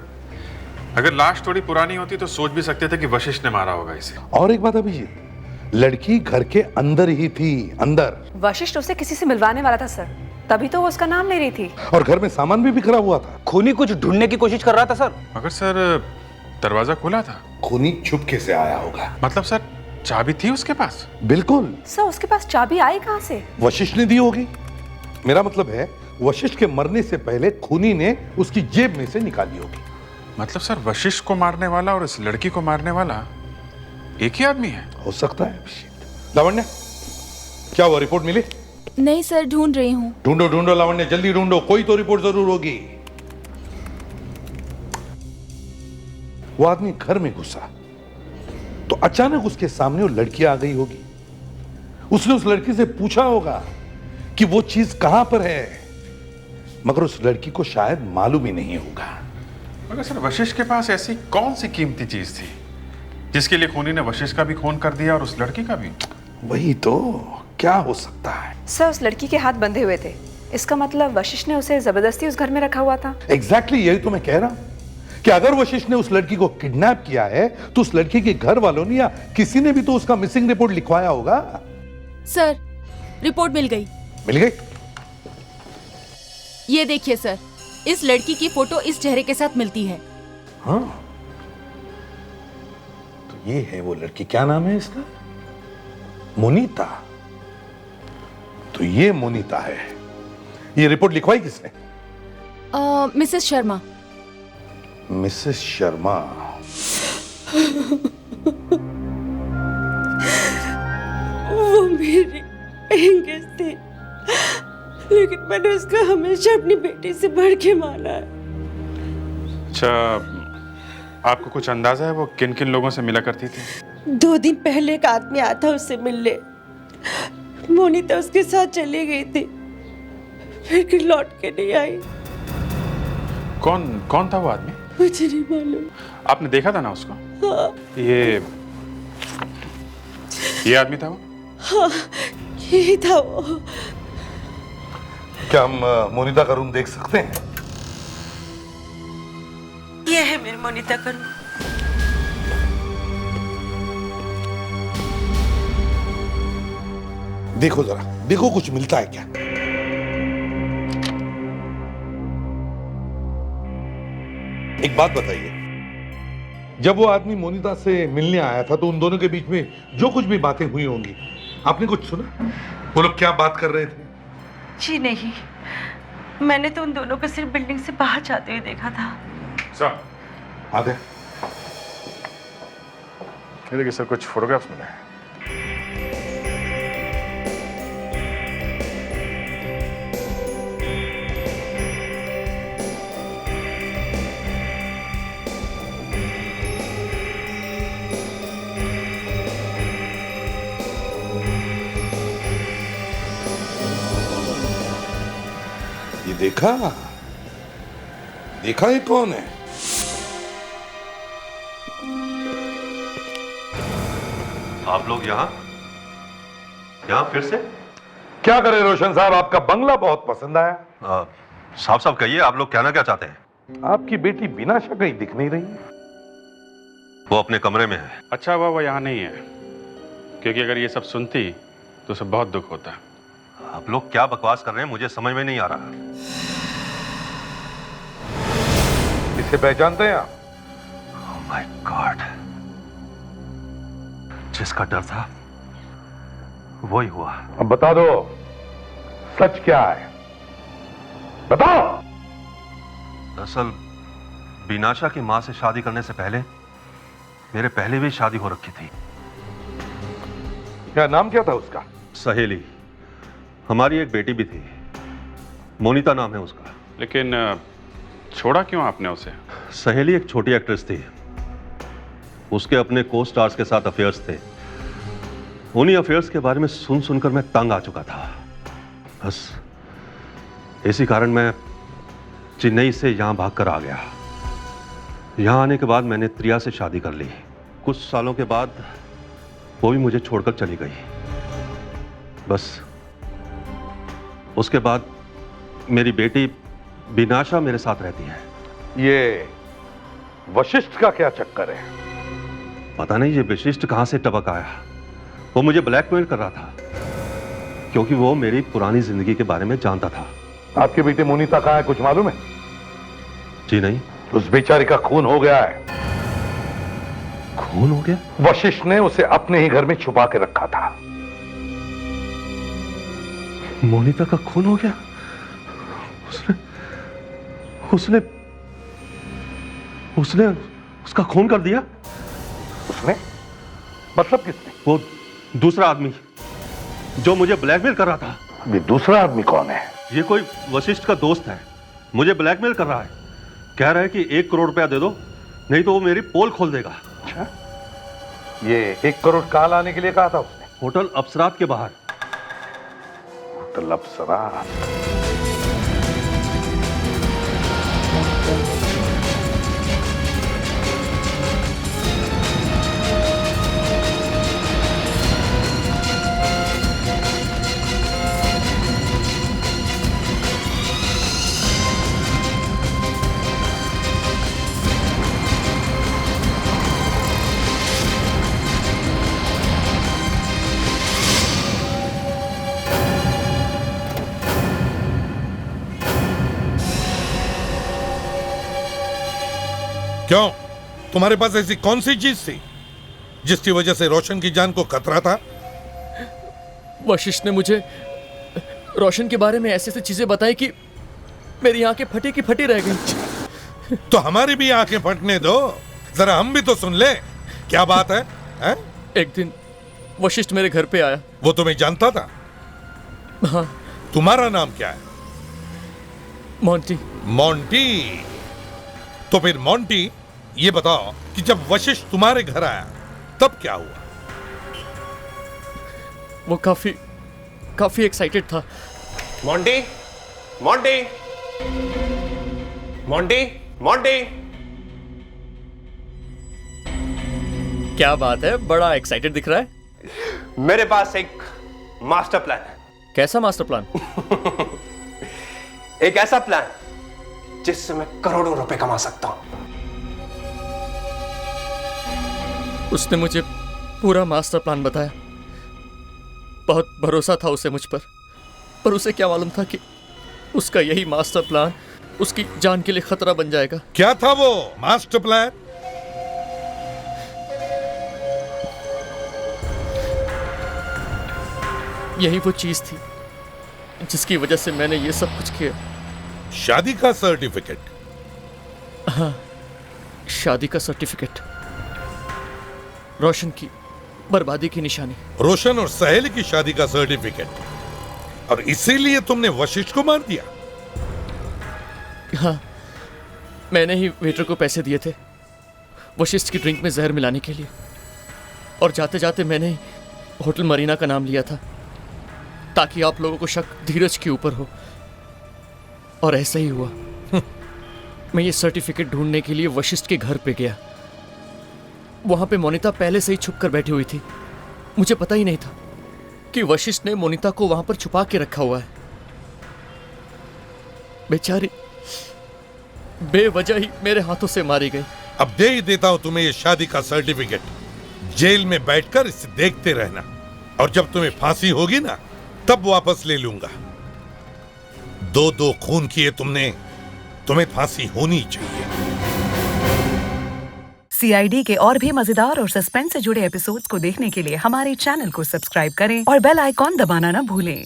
अगर लाश थोड़ी पुरानी होती तो सोच भी सकते थे कि वशिष्ठ ने मारा होगा इसे। और एक बात अभिजीत, लड़की घर के अंदर ही थी, अंदर। वशिष्ठ उसे किसी से मिलवाने वाला था सर, तभी तो वो उसका नाम ले रही थी। और घर में सामान भी बिखरा हुआ था। खूनी कुछ ढूंढने की कोशिश कर रहा था सर। मगर सर दरवाजा खुला था। खूनी चुपके से आया होगा। मतलब सर चाबी थी उसके पास? बिल्कुल। सर उसके पास चाबी आई कहाँ से? वशिष्ठ ने दी होगी। मेरा मतलब है वशिष्ठ के मरने से पहले खूनी ने उसकी जेब में से निकाली होगी। मतलब सर वशिष्ठ को मारने वाला और इस लड़की को मारने वाला एक ही आदमी है? हो सकता है। लावण्य, क्या हुआ, रिपोर्ट मिली? नहीं सर, ढूंढ रही हूँ। ढूंढो ढूंढो लावण्य, जल्दी ढूंढो, कोई तो रिपोर्ट जरूर होगी। वो आदमी घर में घुसा तो अचानक उसके सामने वो लड़की आ गई होगी। उसने उस लड़की से पूछा होगा कि वो चीज कहां पर है, मगर उस लड़की को शायद मालूम ही नहीं होगा। मगर सर वशिष्ठ के पास ऐसी कौन सी कीमती चीज थी जिसके लिए खूनी ने वशिष्ठ का भी खून कर दिया और उस लड़की का भी? वही तो, क्या हो सकता है? सर उस लड़की के हाथ बंधे हुए थे, इसका मतलब वशिष्ठ ने उसे जबरदस्ती उस घर में रखा हुआ था। एग्जैक्टली यही तो मैं कह रहा हूं कि अगर वशिष्ठ ने उस लड़की को किडनैप किया है तो उस लड़की के घर वालों ने या किसी ने भी तो उसका मिसिंग रिपोर्ट लिखवाया होगा। सर रिपोर्ट मिल गई। मिल गई? ये देखिए सर, इस लड़की की फोटो इस चेहरे के साथ मिलती है। हाँ, तो ये है वो लड़की। क्या नाम है इसका? मोनिता। तो ये मोनिता है। ये रिपोर्ट लिखवाई किसने? मिसेस शर्मा। मिसेस शर्मा। वो मेरी एंगेज थी, लेकिन मैंने उसको हमेशा अपनी बेटी से बढ़ के माना है। अच्छा, आपको कुछ अंदाजा है वो किन किन लोगों से मिला करती थी? 2 दिन पहले एक आदमी आया था उससे मिलने, मोनिता उसके साथ चली गई थी, फिर लौट के नहीं आई। कौन था वो आदमी? मुझे नहीं मालूम। आपने देखा था ना उसको? हाँ। ये आदमी था वो? हाँ, यही था वो। क्या हम मोनिता का रूम देख सकते हैं? ये है मेरी मोनिता का रूम। देखो जरा, देखो कुछ मिलता है क्या? एक बात बताइए, जब वो आदमी मोनिता से मिलने आया था तो उन दोनों के बीच में जो कुछ भी बातें हुई होंगी, आपने कुछ सुना? वो लोग क्या बात कर रहे थे? जी नहीं, मैंने तो उन दोनों को सिर्फ बिल्डिंग से बाहर जाते हुए देखा था। सर आ गए। ये देखिए सर, कुछ फोटोग्राफ्स मिले हैं। ये देखा ये कौन है? आप लोग यहाँ फिर से? क्या करें रोशन साहब, आपका बंगला बहुत पसंद आया। साफ साफ कहिए, आप लोग कहना क्या चाहते हैं? आपकी बेटी बिनाशा कहीं दिख नहीं रही है। वो अपने कमरे में है। अच्छा हुआ वो यहाँ नहीं है, क्योंकि अगर ये सब सुनती तो उसे बहुत दुख होता। आप लोग क्या बकवास कर रहे हैं, मुझे समझ में नहीं आ रहा। इसे पहचानते हैं आप? ओह माय गॉड, जिसका डर था वही हुआ। अब बता दो, सच क्या है? बताओ। दरअसल बिनाशा की मां से शादी करने से पहले मेरे पहले भी शादी हो रखी थी। क्या नाम क्या था उसका? सहेली। हमारी एक बेटी भी थी, मोनिता नाम है उसका। लेकिन छोड़ा क्यों आपने उसे? सहेली एक छोटी एक्ट्रेस थी, उसके अपने को स्टार्स के साथ अफेयर्स थे। उन्हीं अफेयर्स के बारे में सुन सुनकर मैं तंग आ चुका था। बस इसी कारण मैं चेन्नई से यहां भागकर आ गया। यहां आने के बाद मैंने त्रिया से शादी कर ली। कुछ सालों के बाद वो भी मुझे छोड़कर चली गई। बस उसके बाद मेरी बेटी बिनाशा मेरे साथ रहती है। ये वशिष्ठ का क्या चक्कर है? पता नहीं ये वशिष्ठ कहां से टपक आया। वो मुझे ब्लैकमेल कर रहा था क्योंकि वो मेरी पुरानी जिंदगी के बारे में जानता था। आपकी बेटी मोनिता कहाँ है, कुछ मालूम है? जी नहीं। उस बेचारी का खून हो गया है। खून हो गया? वशिष्ठ ने उसे अपने ही घर में छुपा के रखा था। मोनिता का खून हो गया? उसने उसने उसका खून कर दिया? उसने? मतलब किसने? वो दूसरा आदमी जो मुझे ब्लैकमेल कर रहा था। ये दूसरा आदमी कौन है? ये कोई वशिष्ठ का दोस्त है, मुझे ब्लैकमेल कर रहा है। कह रहा है कि 1 करोड़ रुपया दे दो, नहीं तो वो मेरी पोल खोल देगा। अच्छा, ये 1 करोड़ कहाँ लाने के लिए कहा था उसने? होटल अप्सरात के बाहर। होटल अप्सरात? क्यों? तुम्हारे पास ऐसी कौन सी चीज थी जिसकी वजह से रोशन की जान को खतरा था? वशिष्ठ ने मुझे रोशन के बारे में ऐसी ऐसी चीजें बताई कि मेरी आंखें फटी की फटी रह गई। तो हमारी भी आंखें फटने दो, जरा हम भी तो सुन ले। क्या बात है, है? एक दिन वशिष्ठ मेरे घर पे आया। वो तुम्हें जानता था? हाँ। तुम्हारा नाम क्या है? मोंटी। मोंटी? तो फिर मोंटी, ये बताओ कि जब वशिष्ठ तुम्हारे घर आया तब क्या हुआ? वो काफी एक्साइटेड था। Monty, Monty, Monty, Monty. क्या बात है, बड़ा एक्साइटेड दिख रहा है। मेरे पास एक मास्टर प्लान है। कैसा मास्टर प्लान? एक ऐसा प्लान जिससे मैं करोड़ों रुपए कमा सकता हूं। उसने मुझे पूरा मास्टर प्लान बताया। बहुत भरोसा था उसे मुझ पर उसे क्या मालूम था कि उसका यही मास्टर प्लान उसकी जान के लिए खतरा बन जाएगा। क्या था वो मास्टर प्लान? यही वो चीज थी जिसकी वजह से मैंने ये सब कुछ किया। शादी का सर्टिफिकेट? हाँ, शादी का सर्टिफिकेट। रोशन की बर्बादी की निशानी। रोशन और सहेली की शादी का सर्टिफिकेट, और इसीलिए तुमने वशिष्ठ को मार दिया? हाँ, मैंने ही वेटर को पैसे दिए थे वशिष्ठ की ड्रिंक में जहर मिलाने के लिए, और जाते जाते मैंने ही होटल मरीना का नाम लिया था ताकि आप लोगों को शक धीरज के ऊपर हो, और ऐसा ही हुआ। मैं ये सर्टिफिकेट ढूंढने के लिए वशिष्ठ के घर पे गया। वहां पे मोनिता पहले से ही छुप कर बैठी हुई थी। मुझे पता ही नहीं था कि वशिष्ठ ने मोनिता को वहां पर छुपा के रखा हुआ है। बेचारी बेवजह ही मेरे हाथों से मारी गई। अब दे ही देता हूं तुम्हें ये शादी का सर्टिफिकेट। जेल में बैठकर इसे देखते रहना, और जब तुम्हें फांसी होगी ना तब वापस ले लूंगा। 2 खून किए तुमने, तुम्हें फांसी होनी चाहिए। CID के और भी मजेदार और सस्पेंस से जुड़े एपिसोड्स को देखने के लिए हमारे चैनल को सब्सक्राइब करें और बेल आइकॉन दबाना ना भूलें।